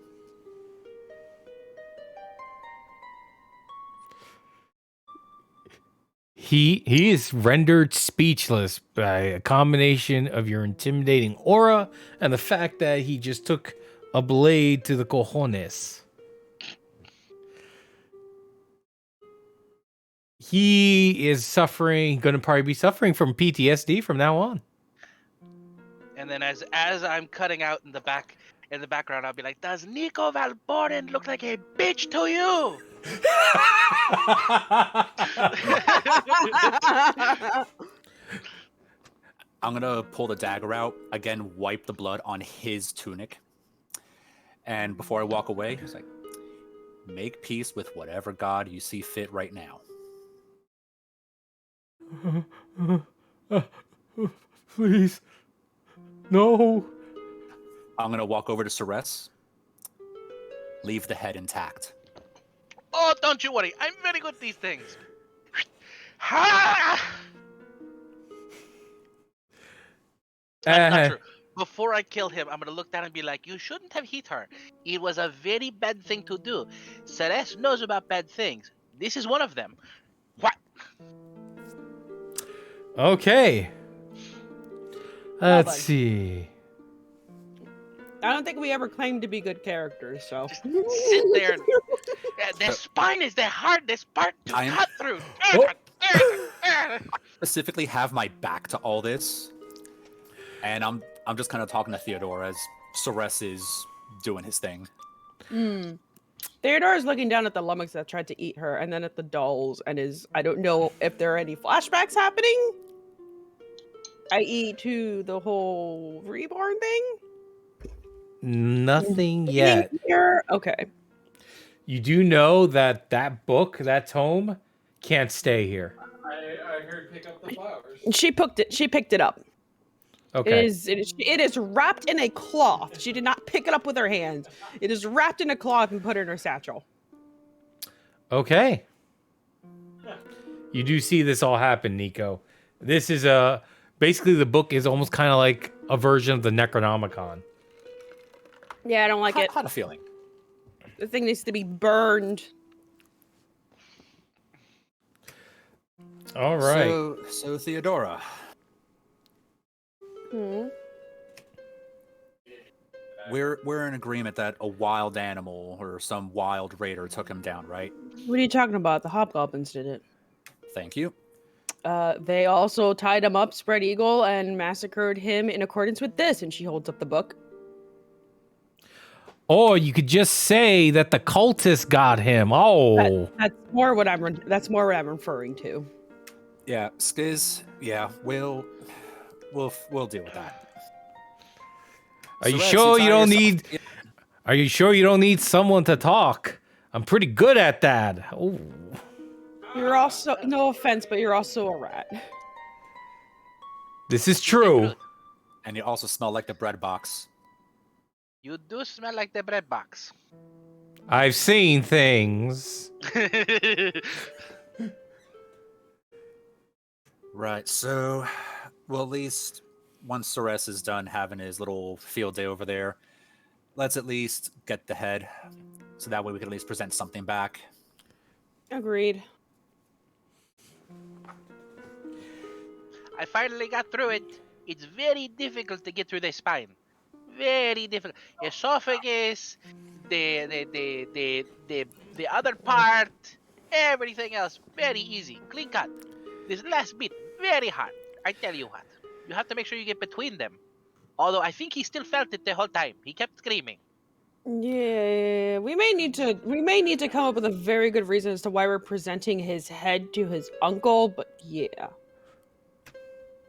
He is rendered speechless by a combination of your intimidating aura and the fact that he just took a blade to the cojones. He is going to probably be suffering from PTSD from now on. And then as I'm cutting out in the background, I'll be like, "Does Nico Valborin look like a bitch to you?" I'm gonna pull the dagger out again, wipe the blood on his tunic, and before I walk away, it's like, make peace with whatever god you see fit right now. Please. No. I'm gonna walk over to Ceres. Leave the head intact. Oh, don't you worry. I'm very good at these things. Ha! That's not true. Before I kill him, I'm gonna look down and be like, "You shouldn't have hit her. It was a very bad thing to do. Ceres knows about bad things. This is one of them." What? Okay. Let's bud. see. I don't think we ever claimed to be good characters, so. Just sit there. The spine is the hardest part to I'm- cut through. I specifically have my back to all this, and I'm just kind of talking to Theodore as Ceres is doing his thing. Theodore is looking down at the lummox that tried to eat her, and then at the dolls, and I don't know if there are any flashbacks happening. I.e. to the whole reborn thing? Nothing yet. Here? Okay. You do know that book, that tome, can't stay here. I heard pick up the flowers. She picked it up. Okay. It is wrapped in a cloth. She did not pick it up with her hands. It is wrapped in a cloth and put in her satchel. Okay. You do see this all happen, Nico. This is basically the book is almost kind of like a version of the Necronomicon. Yeah, I don't like it. Had a feeling. The thing needs to be burned. All right. So Theodora, we're in agreement that a wild animal or some wild raider took him down, right? What are you talking about? The hobgoblins did it. Thank you. They also tied him up, spread eagle, and massacred him in accordance with this. And she holds up the book. Or you could just say that the cultists got him. Oh. That's more what I'm referring to. Yeah, Skiz. Yeah, we'll deal with that. Are you Ceres, sure you don't yourself- need? Are you sure you don't need someone to talk? I'm pretty good at that. Oh. You're also, no offense, but you're also a rat. This is true. And you also smell like the bread box. You do smell like the bread box. I've seen things. Right, so, well, at least once Ceres is done having his little field day over there, let's at least get the head, so that way we can at least present something back. Agreed. I finally got through it. It's very difficult to get through the spine. Very difficult. Esophagus, the other part, everything else, very easy. Clean cut. This last bit, very hard. I tell you what. You have to make sure you get between them. Although I think he still felt it the whole time. He kept screaming. Yeah, we may need to come up with a very good reason as to why we're presenting his head to his uncle, but yeah.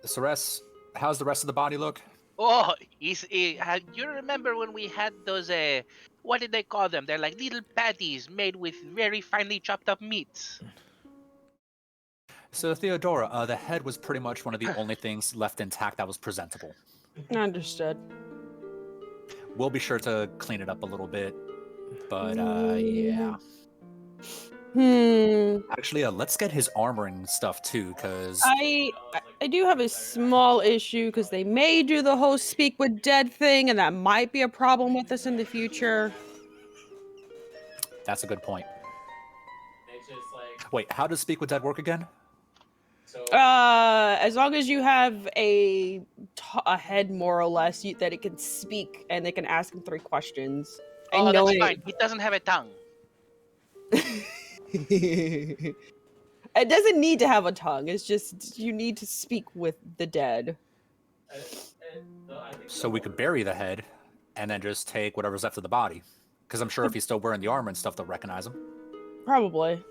Ceres, how's the rest of the body look? Oh, you remember when we had those, what did they call them? They're like little patties made with very finely chopped up meats. So, Theodora, the head was pretty much one of the only things left intact that was presentable. Understood. We'll be sure to clean it up a little bit, but, yeah. Actually, let's get his armor and stuff, too, because... I do have a small issue, because they may do the whole speak with dead thing, and that might be a problem with us in the future. That's a good point. It's just like Wait, how does Speak with Dead work again? so. As long as you have a head, more or less, that it can speak, and they can ask him 3 questions. Oh, And that's knowing- fine. He doesn't have a tongue. It doesn't need to have a tongue. It's just you need to speak with the dead. I think So we could bury the head, and then just take whatever's left of the body. Because I'm sure if he's still wearing the armor and stuff, they'll recognize him. Probably.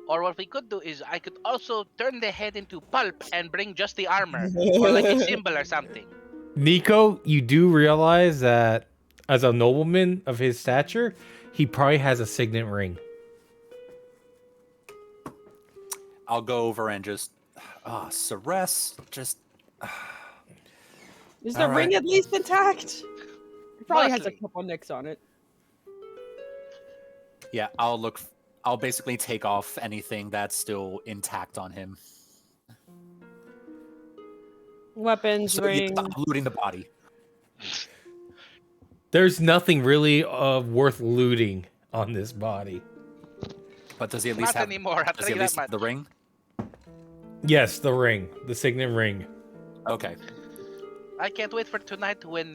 Or what we could do is I could also turn the head into pulp and bring just the armor for like a symbol or something. Nico, you do realize that as a nobleman of his stature, he probably has a signet ring. I'll go over and just... Ceres, just... Is the All ring right. at least intact? It probably has a Mostly. couple nicks on it. Yeah, I'll basically take off anything that's still intact on him. Weapons, So yeah, ring. stop looting the body. There's nothing really worth looting on this body. But does he at least Not have... anymore. I'll Does tell he you at that least have much. the ring? Yes, the ring, the signet ring. Okay. I can't wait for tonight when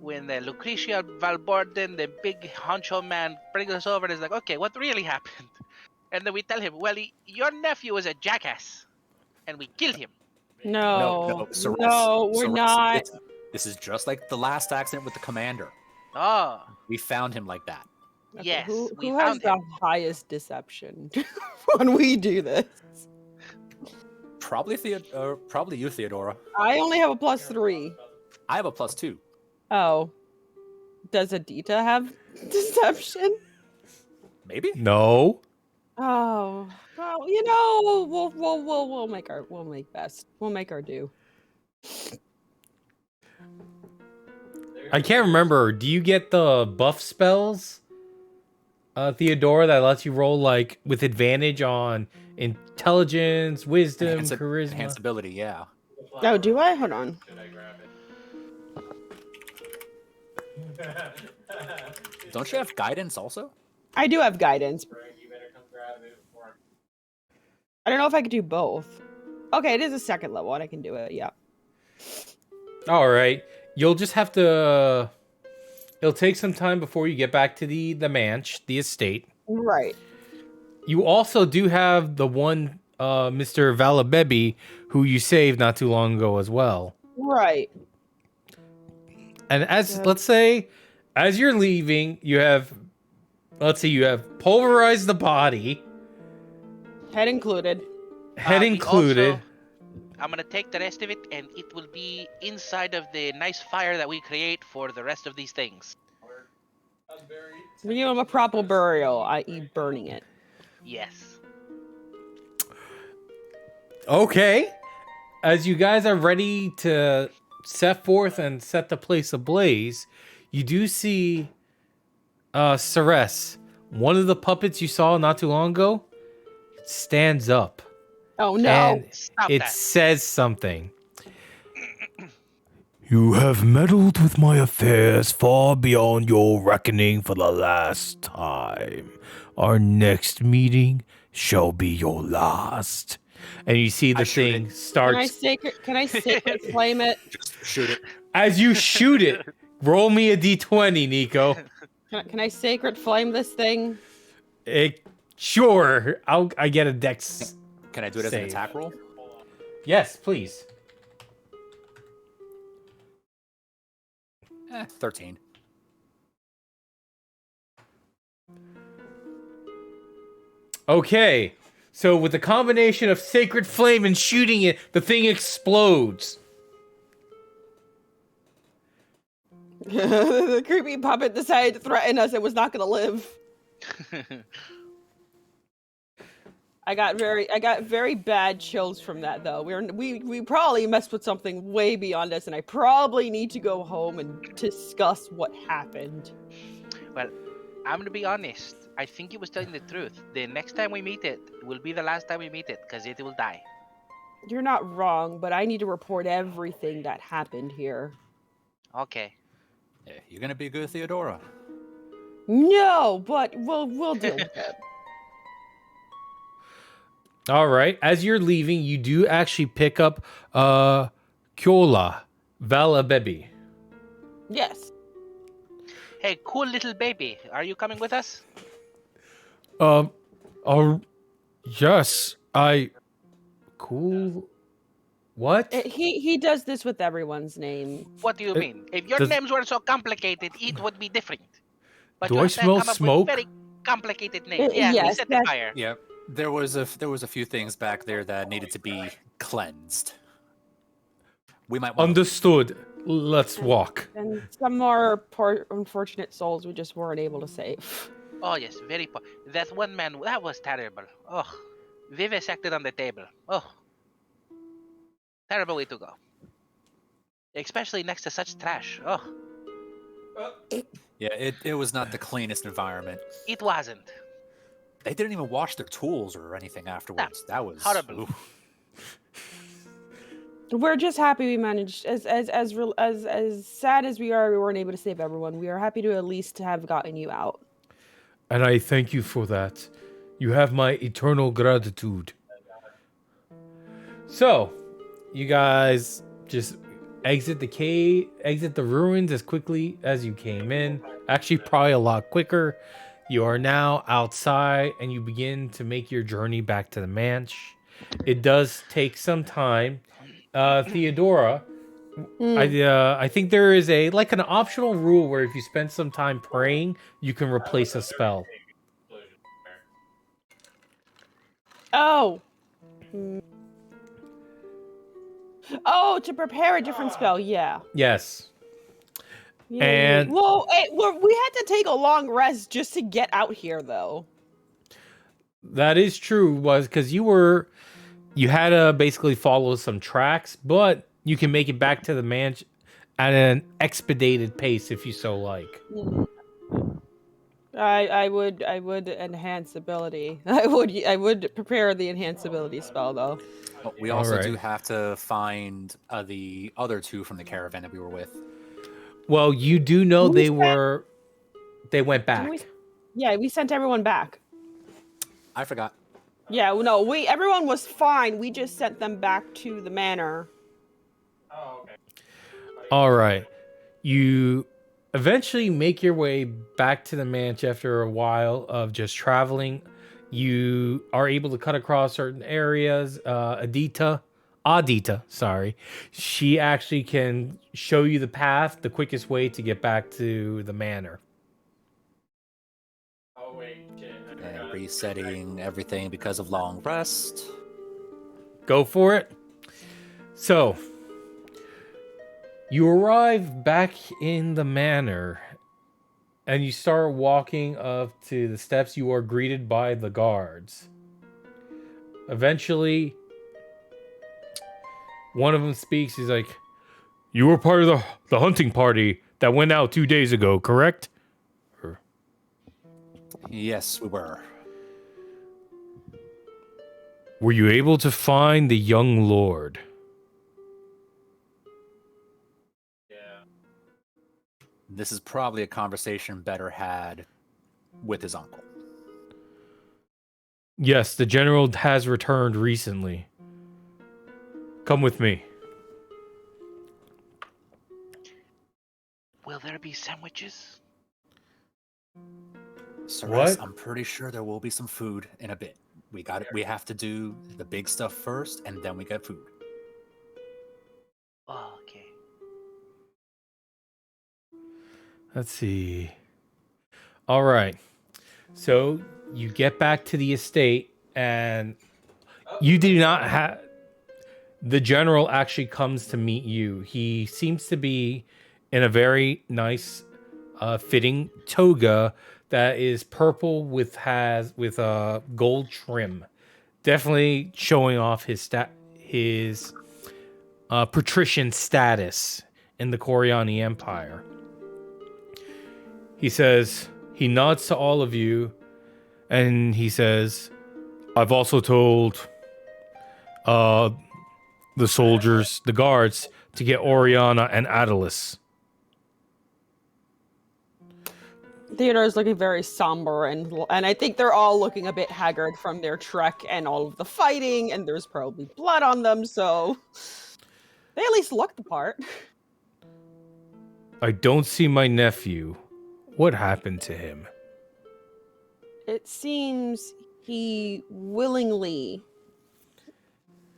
Lucretia Valborden, the big honcho man, brings us over and is like, okay, what really happened? And then we tell him, well, your nephew is a jackass, and we killed him. No, Ceres, no, we're Ceres, not. This is just like the last accident with the commander. Oh, We found him like that. Okay, yes, who we has found the him. highest deception when we do this? Probably you, Theodora. I only have a +3. I have a +2. Oh, does Adita have deception? Maybe. No. Oh, well, we'll make best. We'll make our do. I can't remember. Do you get the buff spells, Theodora, that lets you roll like with advantage on intelligence, wisdom, charisma? Enhanced ability, yeah. Oh, do I? Hold on. Should I grab it? Don't you have guidance also? I do have guidance. Greg, you better come grab it before I don't know if I could do both. Okay, it is a second level, and I can do it. Yeah. All right. You'll just have to. It'll take some time before you get back to the manch, the estate. Right. You also do have the one Mr. Valabebi who you saved not too long ago as well. Right. And as Yeah. let's say, as you're leaving, you have pulverized the body, Head included. head We included. also- I'm gonna take the rest of it, and it will be inside of the nice fire that we create for the rest of these things. I'm very We give him a proper burial, i.e., burning it. Yes. Okay. As you guys are ready to set forth and set the place ablaze, you do see Ceres, one of the puppets you saw not too long ago, stands up. Oh no! And Stop it that. says something. You have meddled with my affairs far beyond your reckoning for the last time. Our next meeting shall be your last. And you see the I shoot thing it. starts. Can I sacred flame it? Just shoot it. As you shoot it, roll me a d20, Nico. Can I sacred flame this thing? Sure. I get a dex. Can I do it as an Save. attack roll? Yes, please. 13. Okay. So with the combination of sacred flame and shooting it, the thing explodes. The creepy puppet decided to threaten us. It was not going to live. I got very bad chills from that though. We probably messed with something way beyond us, and I probably need to go home and discuss what happened. Well, I'm gonna be honest. I think it was telling the truth. The next time we meet it will be the last time we meet it, because it will die. You're not wrong, but I need to report everything that happened here. Okay. Yeah, you're gonna be a good Theodora. No, but we'll deal with it. All right. As you're leaving, you do actually pick up Kyola Valabebi. Yes. Hey, cool little baby, are you coming with us? Yes, cool. What? He does this with everyone's name. What do you mean? If your does- names were so complicated, it would be different. But Do you I have to smell come up smoke? With very complicated names. Uh, Yeah, we yes, set the that's- fire. Yeah, there was a few things back there that needed to be cleansed. We might want Understood. Let's walk. And some more poor, unfortunate souls we just weren't able to save. Oh yes, very. That one man, that was terrible. Oh, vivisected on the table. Oh, terrible way to go. Especially next to such trash. Oh, Yeah, it was not the cleanest environment. it wasn't. They didn't even wash their tools or anything afterwards. That was horrible. oof. We're just happy we managed. As sad as we are, we weren't able to save everyone. We are happy to at least have gotten you out. And I thank you for that. You have my eternal gratitude. So, you guys just exit the cave, exit the ruins as quickly as you came in. Actually, probably a lot quicker. You are now outside, and you begin to make your journey back to the manch. It does take some time. Theodora, I think there is an optional rule where if you spend some time praying, you can replace a spell. Oh. Oh, to prepare a different spell, yeah. Yes. Yeah, And- well, we had to take a long rest just to get out here, though. That is true, was because you had to basically follow some tracks, but you can make it back to the mansion at an expedited pace if you so like. I would enhance ability. I would prepare the enhance ability spell though. But we also Alright. do have to find the other two from the caravan that we were with. Well, you do know Who they said- went back. Yeah, we sent everyone back. I forgot. Yeah, no, everyone was fine. We just sent them back to the manor. Oh, okay. All right. You eventually make your way back to the mansion after a while of just traveling. You are able to cut across certain areas. Adita, sorry. She actually can show you the path, the quickest way to get back to the manor. Oh, wait, shit. I And forgot. resetting everything because of long rest. Go for it. So, you arrive back in the manor and you start walking up to the steps. You are greeted by the guards. Eventually, one of them speaks. He's like, "You were part of the hunting party that went out 2 days ago, correct?" Yes, we were. Were you able to find the young lord? Yeah. This is probably a conversation better had with his uncle. Yes, the general has returned recently. Come with me. Will there be sandwiches? Ceres, What? I'm pretty sure there will be some food in a bit. We have to do the big stuff first, and then we get food. Oh, okay. Let's see. All right. So you get back to the estate, and you do not have. The general actually comes to meet you. He seems to be in a very nice, fitting toga that is purple with gold trim. Definitely showing off his patrician status in the Coriani Empire. He nods to all of you, and he says, "I've also told the soldiers, the guards, to get Oriana and Attalus." Theodore's looking very somber, and I think they're all looking a bit haggard from their trek and all of the fighting, and there's probably blood on them, so they at least look the part. "I don't see my nephew. What happened to him?" It seems he willingly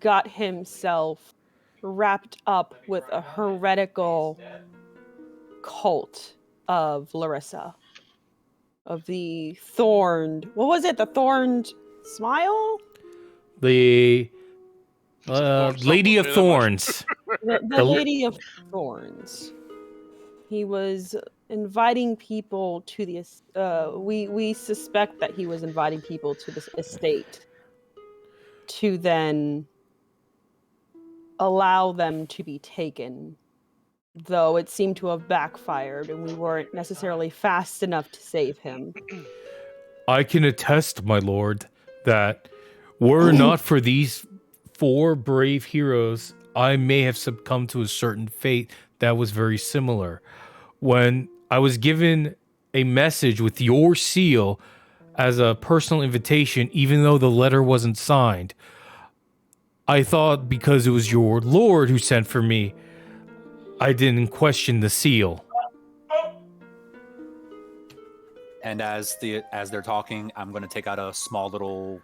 got himself wrapped up with a heretical cult of Larissa. Of the thorned... What was it? The thorned smile? The Thorns Lady of almost Thorns. The Lady of Thorns. He was inviting people to the... we suspect that he was inviting people to this estate to then allow them to be taken, though it seemed to have backfired and we weren't necessarily fast enough to save him. I can attest, my lord, that were it not for these 4 brave heroes, I may have succumbed to a certain fate that was very similar. When I was given a message with your seal as a personal invitation, even though the letter wasn't signed, I thought because it was your lord who sent for me, I didn't question the seal. And as they're talking, I'm going to take out a small little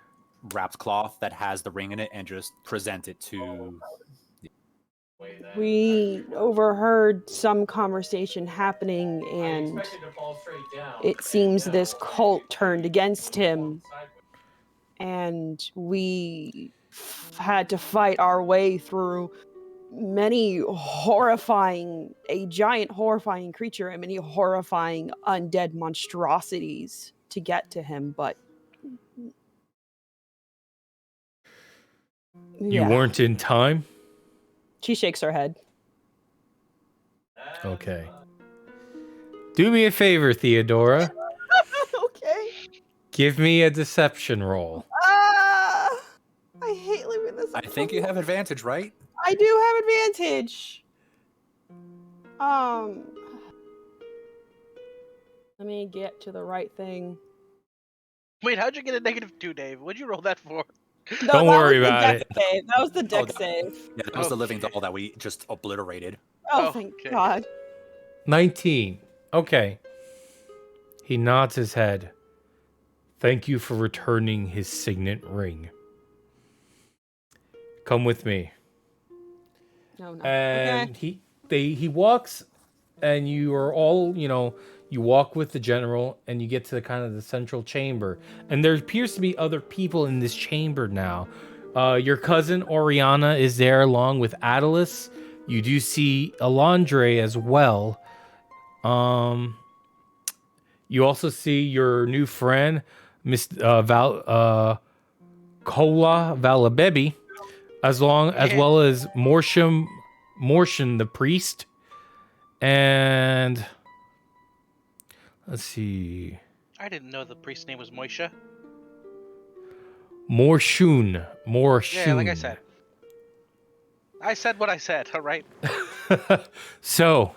wrapped cloth that has the ring in it and just present it to. We overheard some conversation happening, and it seems this cult turned against him, and we had to fight our way through a giant horrifying creature and many horrifying undead monstrosities to get to him, but You weren't in time? She shakes her head. Okay. Do me a favor, Theodora. Okay. Give me a deception roll. I hate leaving this. I think you have advantage, right? I do have advantage. Let me get to the right thing. Wait, how'd you get a -2, Dave? What'd you roll that for? No, Don't worry about dex it. Save. That was the dex that- save. Yeah, that was the living doll that we just obliterated. Oh, Oh, thank okay. God. 19. Okay. He nods his head. Thank you for returning his signet ring. Come with me. No. And Okay. he walks, and you are all, you walk with the general, and you get to the central chamber. And there appears to be other people in this chamber now. Your cousin Oriana is there along with Attalus. You do see Alondre as well. You also see your new friend, Miss Kola Valabebi, as well as Morshan the priest, and let's see, I didn't know the priest's name was Moisha. Morshun. Yeah, like I said. I said what I said, all right? So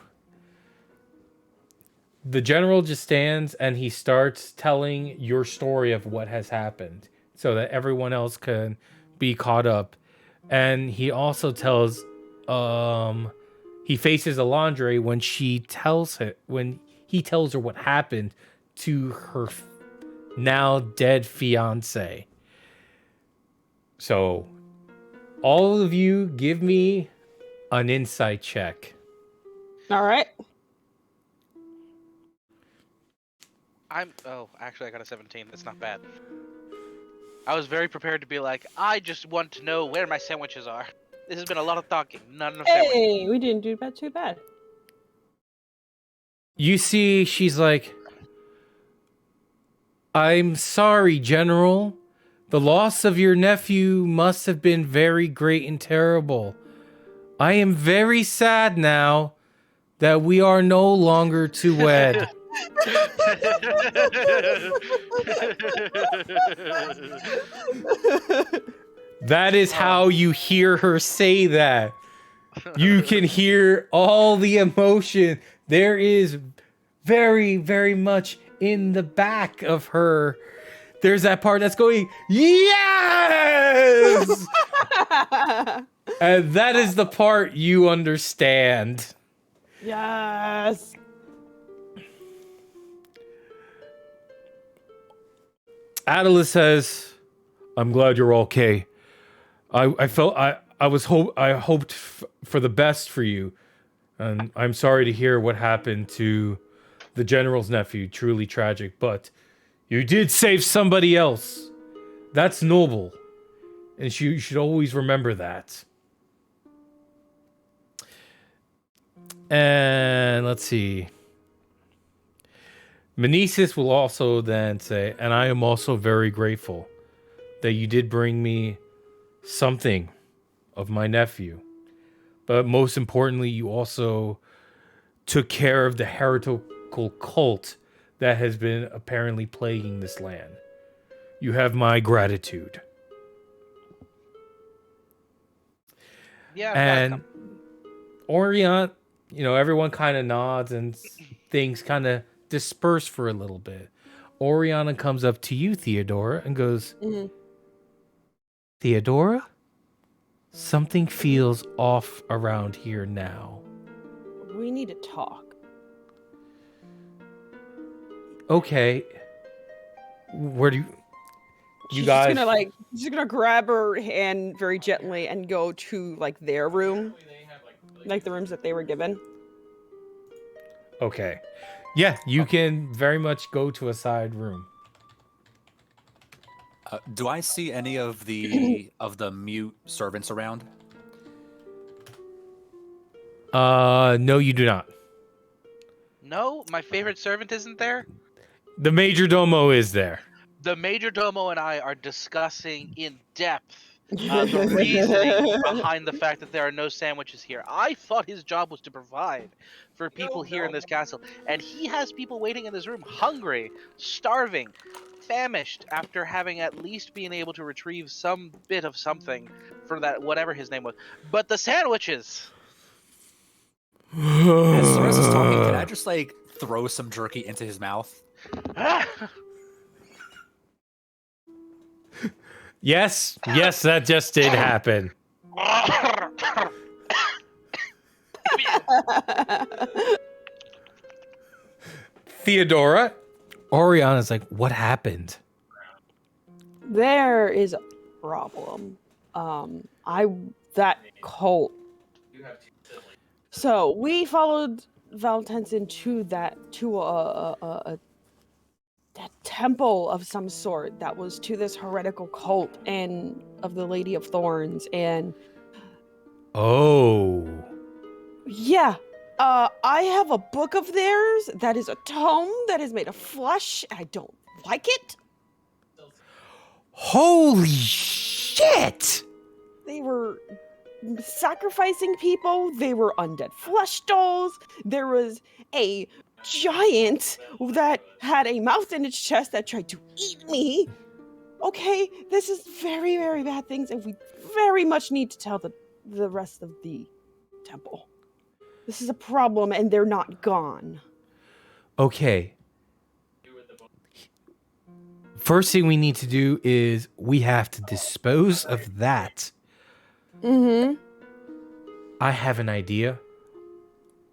the general just stands and he starts telling your story of what has happened so that everyone else can be caught up. And he also tells he faces Alondre when he tells her what happened to her now dead fiance. So all of you give me an insight check. All right. Actually, I got a 17. That's not bad. I was very prepared to be like, I just want to know where my sandwiches are. This has been a lot of talking, not enough sandwiches. Hey, we didn't do too bad. You see, she's like, I'm sorry, General. The loss of your nephew must have been very great and terrible. I am very sad now that we are no longer to wed. That is how you hear her say that. You can hear all the emotion. There is very, very much in the back of her. There's that part that's going, yes! And that is the part you understand. Yes. Attalus says, I'm glad you're okay. I hoped for the best for you. And I'm sorry to hear what happened to the general's nephew. Truly tragic, but you did save somebody else. That's noble. And you should always remember that. And let's see. Menesis will also then say, and I am also very grateful that you did bring me something of my nephew. But most importantly, you also took care of the heretical cult that has been apparently plaguing this land. You have my gratitude. Yeah, And Orion, everyone kind of nods and things kind of disperse for a little bit. Oriana comes up to you, Theodora, and goes, Theodora, something feels off around here now. We need to talk. Okay. Where do you She's guys? she's gonna grab her hand very gently and go to like their room, like the rooms that they were given. Okay. Yeah, you can very much go to a side room. Do I see any of the mute servants around? No, you do not. No, my favorite servant isn't there. The major domo is there. The major domo and I are discussing in depth the reasoning behind the fact that there are no sandwiches here. I thought his job was to provide for people here in this castle, and he has people waiting in this room, hungry, starving, famished, after having at least been able to retrieve some bit of something for that whatever his name was. But the sandwiches. As Ceres is talking, can I just like throw some jerky into his mouth? Yes, that just did happen. Theodora, Oriana's like, what happened? There is a problem. That cult. So we followed Valtensin to a temple of some sort that was to this heretical cult and of the Lady of Thorns, and Oh. yeah. I have a book of theirs that is a tome that is made of flesh. I don't like it. Holy shit! They were sacrificing people. They were undead flesh dolls. There was a giant that had a mouth in its chest that tried to eat me. Okay, this is very, very bad things, and we very much need to tell the rest of the temple. This is a problem, and they're not gone. Okay. First thing we need to do is we have to dispose of that. Mm-hmm. I have an idea.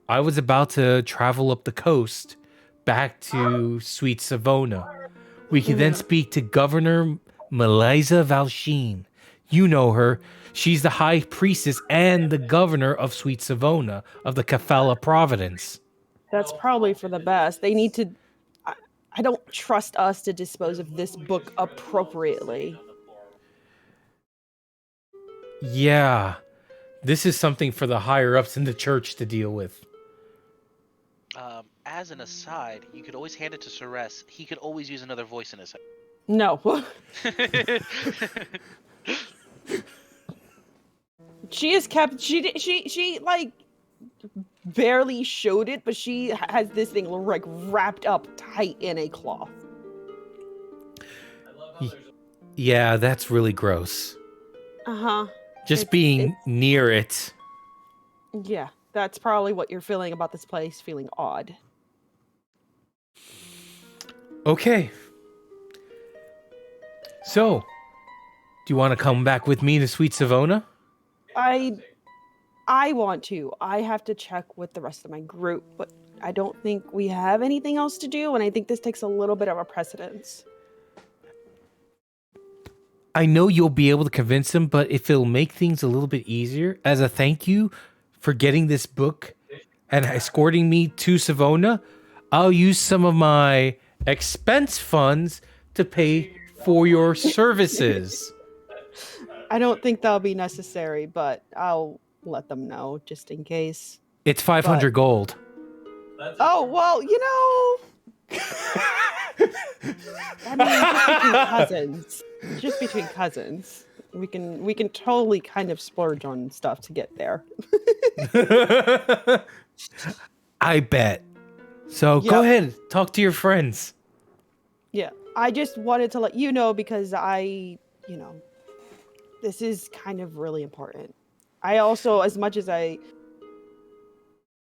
I was about to travel up the coast back to Sweet Savona. We can then speak to Governor Meliza Valsheen. You know her. She's the high priestess and the governor of Sweet Savona of the Kefala Providence. That's probably for the best. They need to... I don't trust us to dispose of this book appropriately. Yeah. This is something for the higher-ups in the church to deal with. As an aside, you could always hand it to Ceres. He could always use another voice in his head. No. She is kept... She like... barely showed it, but she has this thing like wrapped up tight in a cloth. Yeah, that's really gross. Uh-huh. Just being near it. Yeah, that's probably what you're feeling about this place, feeling odd. Okay. So, do you want to come back with me to Sweet Savona? I want to. I have to check with the rest of my group, but I don't think we have anything else to do, and I think this takes a little bit of a precedence. I know you'll be able to convince them, but if it'll make things a little bit easier, as a thank you for getting this book and escorting me to Savona, I'll use some of my expense funds to pay for your services. I don't think that'll be necessary, but I'll let them know just in case. It's 500 gold. Oh, well, you know. I mean, just between cousins. Just between cousins. We can totally kind of splurge on stuff to get there. I bet. So go ahead, talk to your friends. Yeah, I just wanted to let you know because this is kind of really important. I also, as much as I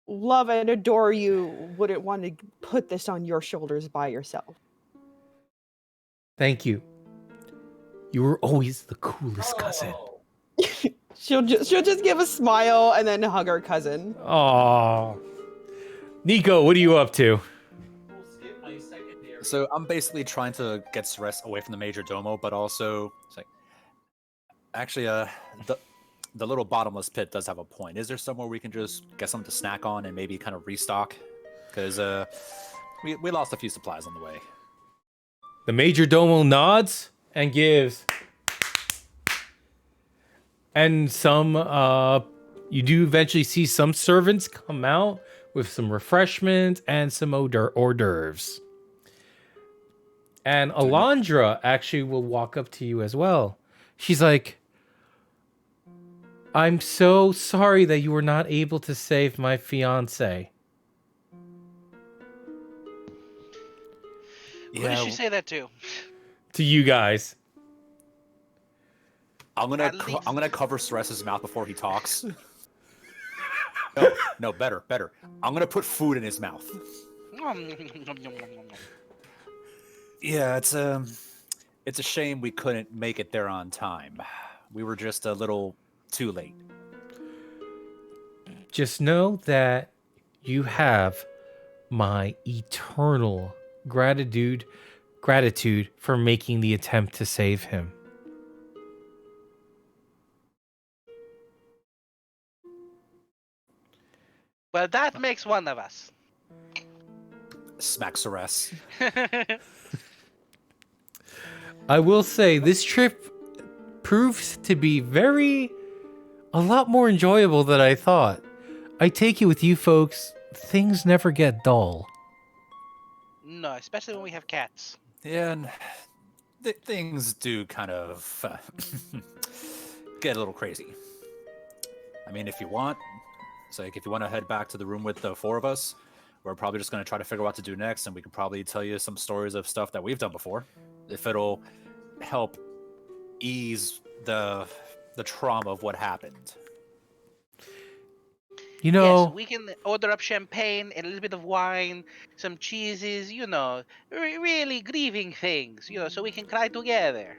love and adore you, wouldn't want to put this on your shoulders by yourself. Thank you. You were always the coolest cousin. She'll just give a smile and then hug her cousin. Aww. Nico, what are you up to? We'll skip my secondary. So I'm basically trying to get Ceres away from the Major Domo, but also it's like, actually, the little bottomless pit does have a point. Is there somewhere we can just get something to snack on and maybe kind of restock? Because we lost a few supplies on the way. The Major Domo nods and gives. And some, you do eventually see some servants come out with some refreshments and some hors d'oeuvres. And Alondra actually will walk up to you as well. She's like, I'm so sorry that you were not able to save my fiance. Who did she say that to? To you guys. I'm At least- gonna cover Ceres's mouth before he talks. No, better. I'm gonna put food in his mouth. Yeah, it's a shame we couldn't make it there on time. We were just a little too late. Just know that you have my eternal gratitude for making the attempt to save him. Well, that makes one of us. Smack Ceres. I will say this trip proves to be a lot more enjoyable than I thought. I take it with you folks, things never get dull. No, especially when we have cats. Yeah, and things do kind of get a little crazy. I mean, if you want, it's like if you want to head back to the room with the four of us, we're probably just going to try to figure out what to do next, and we can probably tell you some stories of stuff that we've done before, if it'll help ease the trauma of what happened. You know, Yes, we can order up champagne and a little bit of wine, some cheeses, really grieving things, so we can cry together.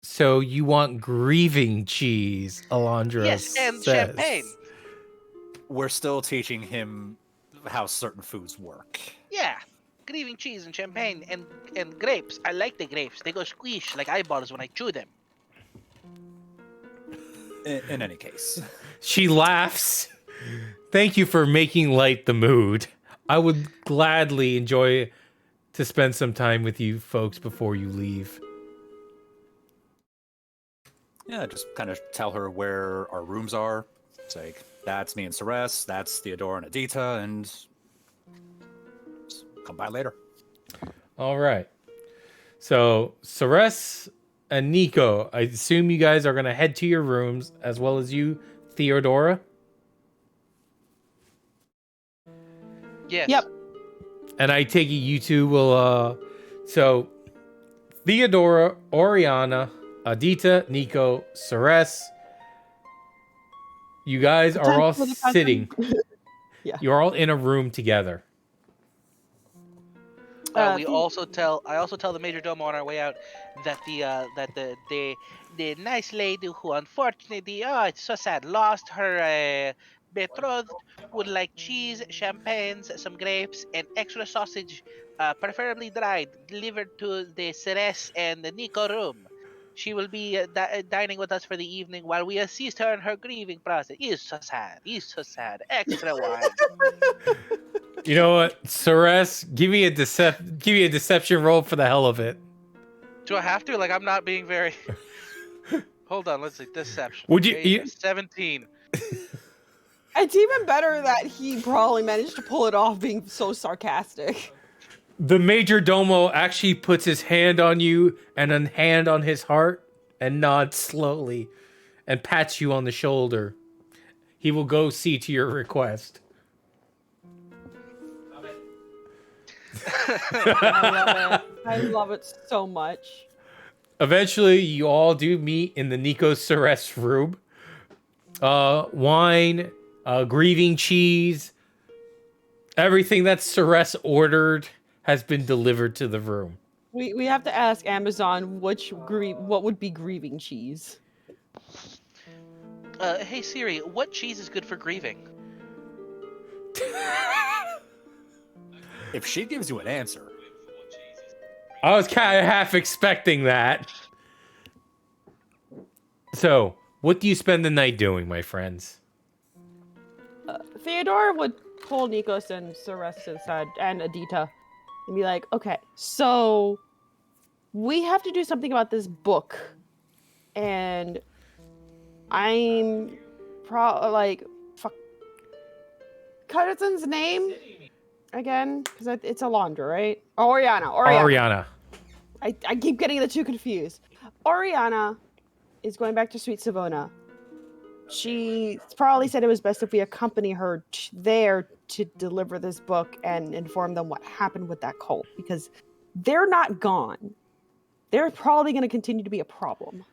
so you want grieving cheese, Alondra Yes, and says. champagne. We're still teaching him how certain foods work. Yeah, grieving cheese and champagne and grapes. I like the grapes. They go squish like eyeballs when I chew them. In any case. She laughs. Thank you for making light the mood. I would gladly enjoy to spend some time with you folks before you leave. Yeah, just kind of tell her where our rooms are. It's like, that's me and Ceres, that's Theodora and Adita, and just come by later. All right. So, Ceres and Nico, I assume you guys are going to head to your rooms, as well as you, Theodora. Yes. Yep. And I take it you two will, so, Theodora, Oriana, Adita, Nico, Ceres, you guys are Time all for the cousin. sitting. Yeah. You're all in a room together. I also tell the major domo on our way out that the nice lady who unfortunately, it's so sad, lost her betrothed would like cheese, champagnes, some grapes, and extra sausage, preferably dried, delivered to the Ceres and the Nico room. She will be dining with us for the evening while we assist her in her grieving process. It's so sad. Extra wine. You know what, Ceres, give me a deception roll for the hell of it. Do I have to? Like, I'm not being very. Hold on, let's see. Deception. Would you- Okay, you- 17. It's even better that he probably managed to pull it off being so sarcastic. The major domo actually puts his hand on you and a hand on his heart and nods slowly and pats you on the shoulder. He will go see to your request. I love it so much. Eventually, you all do meet in the Nico Ceres room. Wine, grieving cheese, everything that Ceres ordered has been delivered to the room. We have to ask Amazon what would be grieving cheese. Hey Siri, what cheese is good for grieving? If she gives you an answer, I was kind of half expecting that. So, what do you spend the night doing, my friends? Theodore would pull Nikos and Ceres to the side, and Adita, and be like, okay, so we have to do something about this book. And I'm fuck. Cousin's name? Again? Because it's Alondra, right? Oriana. Ariana. I keep getting the two confused. Oriana is going back to Sweet Savona. She probably said it was best if we accompany her there to deliver this book and inform them what happened with that cult, because they're not gone. They're probably going to continue to be a problem.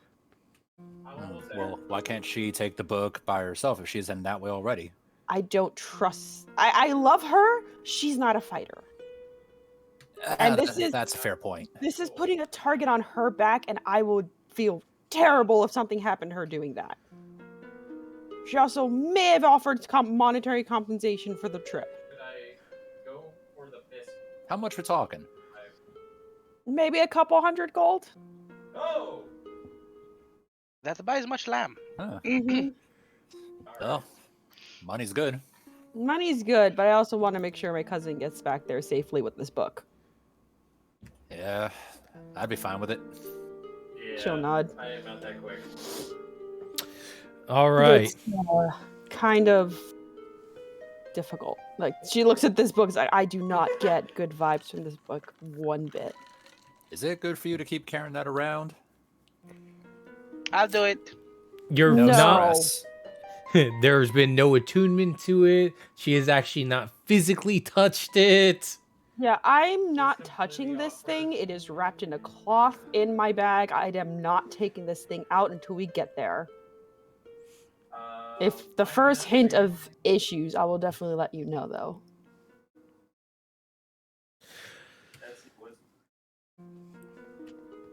well, why can't she take the book by herself if she's in that way already? I don't trust. I love her. She's not a fighter. And That's a fair point. This is putting a target on her back, and I would feel terrible if something happened to her doing that. She also may have offered monetary compensation for the trip. Should I go for the fist? How much we're talking? Maybe a couple hundred gold. No! That buys much lamb. Huh. Mm-hmm. Well, money's good. Money's good, but I also want to make sure my cousin gets back there safely with this book. Yeah, I'd be fine with it. Yeah, She'll nod. I am not that quick. All right. It's kind of difficult. Like, she looks at this book, like, I do not get good vibes from this book one bit. Is it good for you to keep carrying that around? I'll do it. You're No. not. There's been no attunement to it. She has actually not physically touched it. Yeah, I'm not touching this thing. It is wrapped in a cloth in my bag. I am not taking this thing out until we get there. If the first hint of issues, I will definitely let you know, though.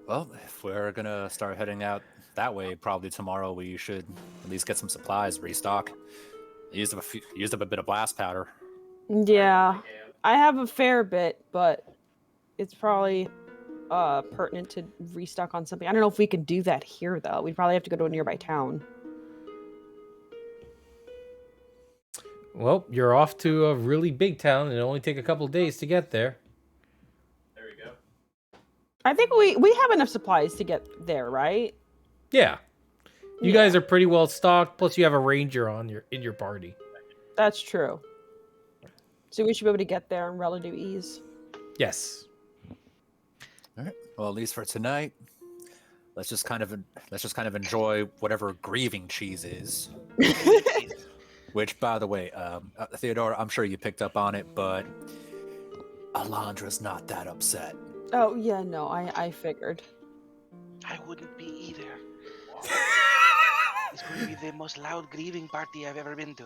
Well, if we're gonna start heading out that way, probably tomorrow we should at least get some supplies, restock. Used up a bit of blast powder. Yeah, I have a fair bit, but it's probably pertinent to restock on something. I don't know if we can do that here, though. We'd probably have to go to a nearby town. Well, you're off to a really big town, and it'll only take a couple days to get there. There we go. I think we have enough supplies to get there, right? Yeah. You Yeah. guys are pretty well stocked, plus you have a ranger in your party. That's true. So we should be able to get there in relative ease. Yes. All right. Well, at least for tonight, let's just kind of enjoy whatever grieving cheese is. Which, by the way, Theodore, I'm sure you picked up on it, but Alondra's not that upset. Oh, yeah, no, I figured. I wouldn't be either. It's going to be the most loud grieving party I've ever been to.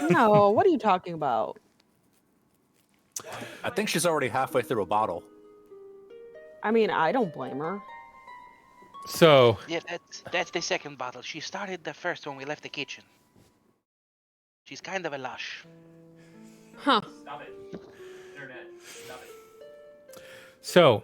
No, what are you talking about? I think she's already halfway through a bottle. I mean, I don't blame her. So, Yeah, that's the second bottle. She started the first when we left the kitchen. She's kind of a lush. Huh. Stop it. Internet. Stop it. so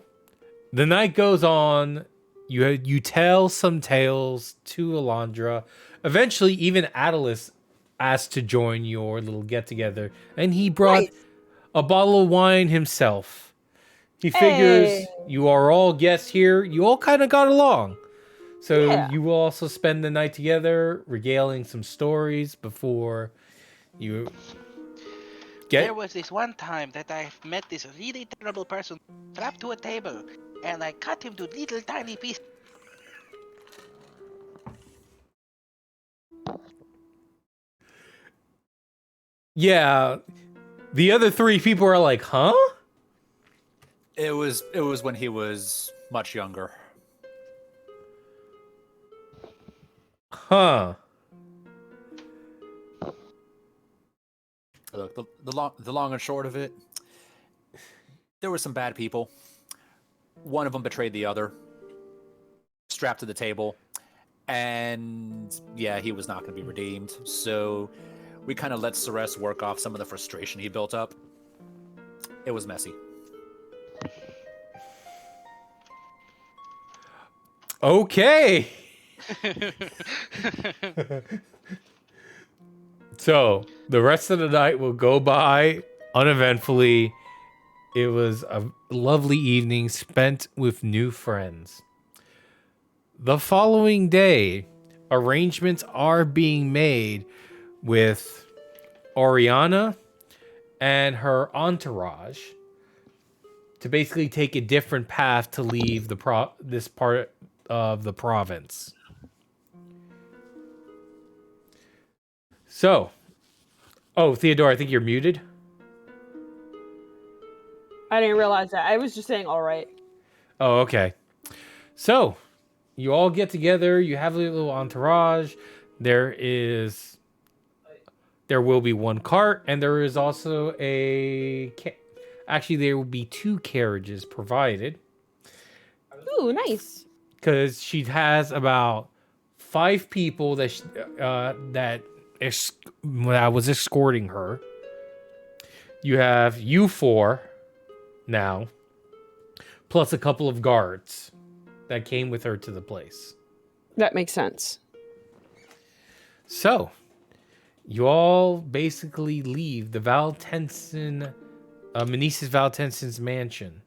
the night goes on. You tell some tales to Alondra. Eventually, even Attalus asked to join your little get together, and he brought Nice. a bottle of wine himself. He figures Hey. you are all guests here. You all kind of got along. So Yeah. you will also spend the night together, regaling some stories before you get. There was this one time that I met this really terrible person trapped to a table, and I cut him to little tiny pieces. Yeah, the other three people are like, huh? It was when he was much younger. Huh. Look, the long and short of it, there were some bad people. One of them betrayed the other, strapped to the table, and yeah, he was not going to be redeemed. So we kind of let Ceres work off some of the frustration he built up. It was messy. Okay. So the rest of the night will go by uneventfully. It was a lovely evening spent with new friends. The following day, arrangements are being made with Oriana and her entourage to basically take a different path to leave this part of the province. So, Theodore, I think you're muted. I didn't realize that. I was just saying, all right. Oh, okay. So, you all get together. You have a little entourage. There will be one cart, and there is also actually, there will be 2 carriages provided. Ooh, nice. Because she has about 5 people that that was escorting her. You have you 4 now, plus a couple of guards that came with her to the place. That makes sense. So, you all basically leave the Meneses Valtensen's mansion.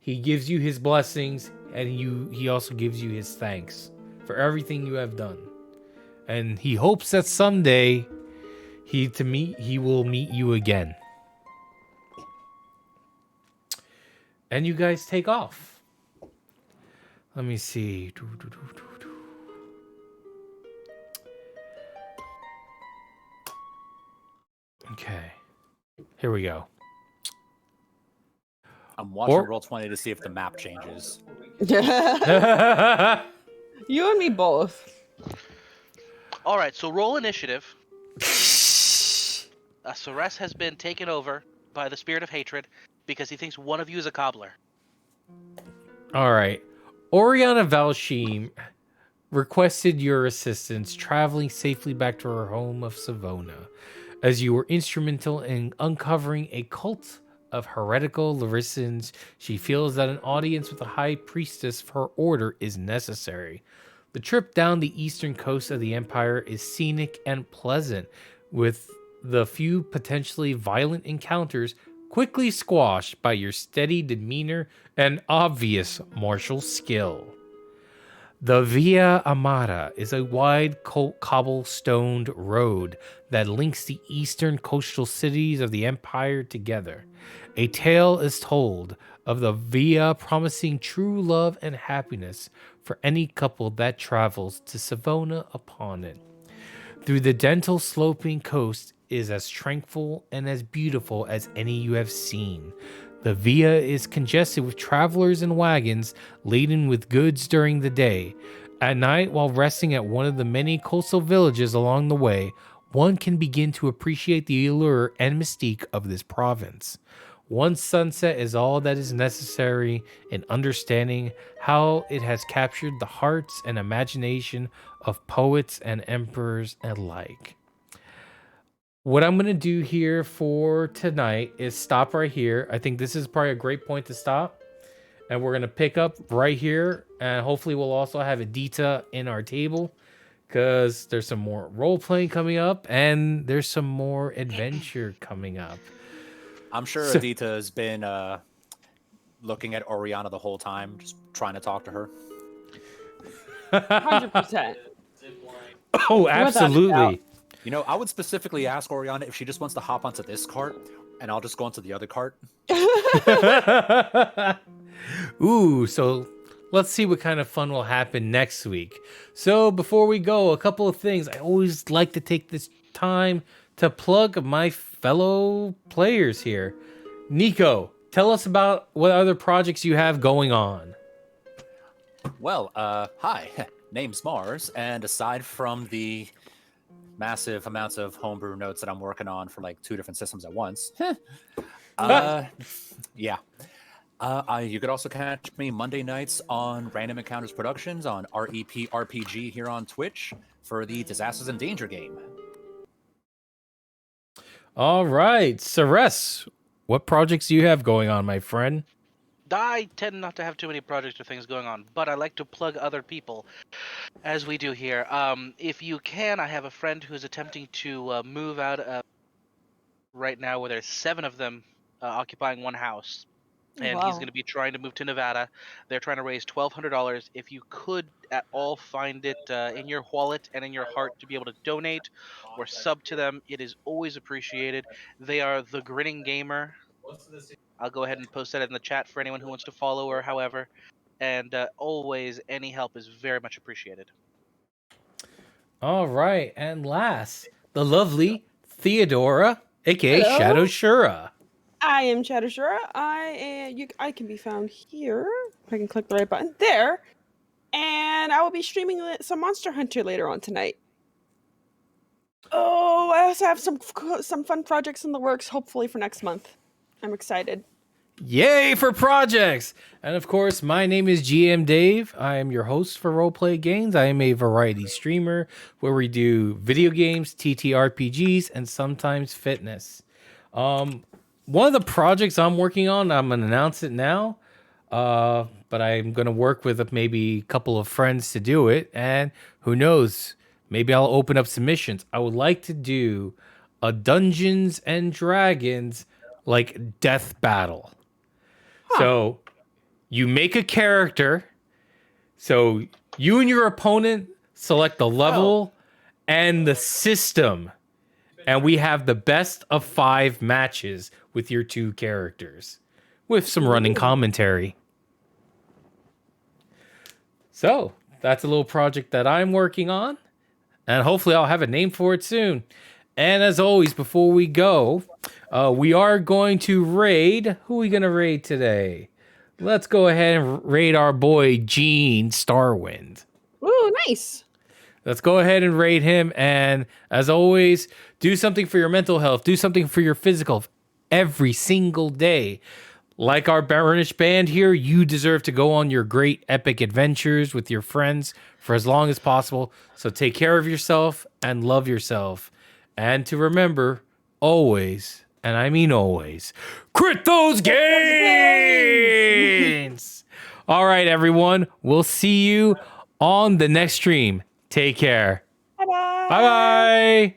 He gives you his blessings, and he also gives you his thanks for everything you have done. And he hopes that someday he will meet you again. And you guys take off. Let me see. Okay. Here we go. I'm watching Roll20 to see if the map changes. You and me both. All right, so roll initiative. Ceres has been taken over by the spirit of hatred because he thinks one of you is a cobbler. All right. Oriana Valshim requested your assistance traveling safely back to her home of Savona, as you were instrumental in uncovering a cult of heretical Larissans. She feels that an audience with the high priestess of her order is necessary. The trip down the eastern coast of the Empire is scenic and pleasant, with the few potentially violent encounters quickly squashed by your steady demeanor and obvious martial skill. The Via Amata is a wide cobblestoned road that links the eastern coastal cities of the Empire together. A tale is told of the Via promising true love and happiness for any couple that travels to Savona upon it. Through the gentle sloping coast is as tranquil and as beautiful as any you have seen. The Via is congested with travelers and wagons laden with goods during the day. At night, while resting at one of the many coastal villages along the way, one can begin to appreciate the allure and mystique of this province. One sunset is all that is necessary in understanding how it has captured the hearts and imagination of poets and emperors alike. What I'm going to do here for tonight is stop right here. I think this is probably a great point to stop. And we're going to pick up right here. And hopefully we'll also have Adita in our table, because there's some more role-playing coming up. And there's some more adventure coming up. I'm sure Adita has been looking at Oriana the whole time, just trying to talk to her. 100%. Oh, absolutely. You know, I would specifically ask Oriana if she just wants to hop onto this cart, and I'll just go onto the other cart. Ooh, so let's see what kind of fun will happen next week. So before we go, a couple of things. I always like to take this time to plug my fellow players here. Nico, tell us about what other projects you have going on. Well, hi. Name's Mars, and aside from the massive amounts of homebrew notes that I'm working on for like 2 different systems at once. Yeah. You could also catch me Monday nights on Random Encounters Productions on REP RPG here on Twitch for the Disasters and Danger game. All right, Ceres, what projects do you have going on, my friend? I tend not to have too many projects or things going on, but I like to plug other people, as we do here. If you can, I have a friend who's attempting to move out right now, where there's 7 of them occupying one house. And he's Wow. going to be trying to move to Nevada. They're trying to raise $1,200. If you could at all find it in your wallet and in your heart to be able to donate or sub to them, it is always appreciated. They are the Grinning Gamer. I'll go ahead and post that in the chat for anyone who wants to follow or however. And always, any help is very much appreciated. All right, and last, the lovely Theodora, aka Hello. Shadow Shura. I am Chattershura. I can be found here. If I can click the right button there, and I will be streaming some Monster Hunter later on tonight. Oh, I also have some fun projects in the works. Hopefully for next month. I'm excited. Yay for projects! And of course, my name is GM Dave. I am your host for Roleplay Games. I am a variety streamer where we do video games, TTRPGs, and sometimes fitness. One of the projects I'm working on, I'm going to announce it now, but I'm going to work with maybe a couple of friends to do it. And who knows, maybe I'll open up submissions. I would like to do a Dungeons and Dragons like death battle. So you make a character. So you and your opponent select the level and the system. And we have the best of 5 matches with your 2 characters with some running commentary. So that's a little project that I'm working on. And hopefully I'll have a name for it soon. And as always, before we go, we are going to raid. Who are we going to raid today? Let's go ahead and raid our boy Gene Starwind. Ooh, nice. Let's go ahead and raid him. And as always, do something for your mental health. Do something for your physical every single day. Like our Burnished Band here, you deserve to go on your great epic adventures with your friends for as long as possible. So take care of yourself and love yourself. And to remember, always, and I mean always, crit those gains! All right, everyone. We'll see you on the next stream. Take care. Bye-bye. Bye-bye.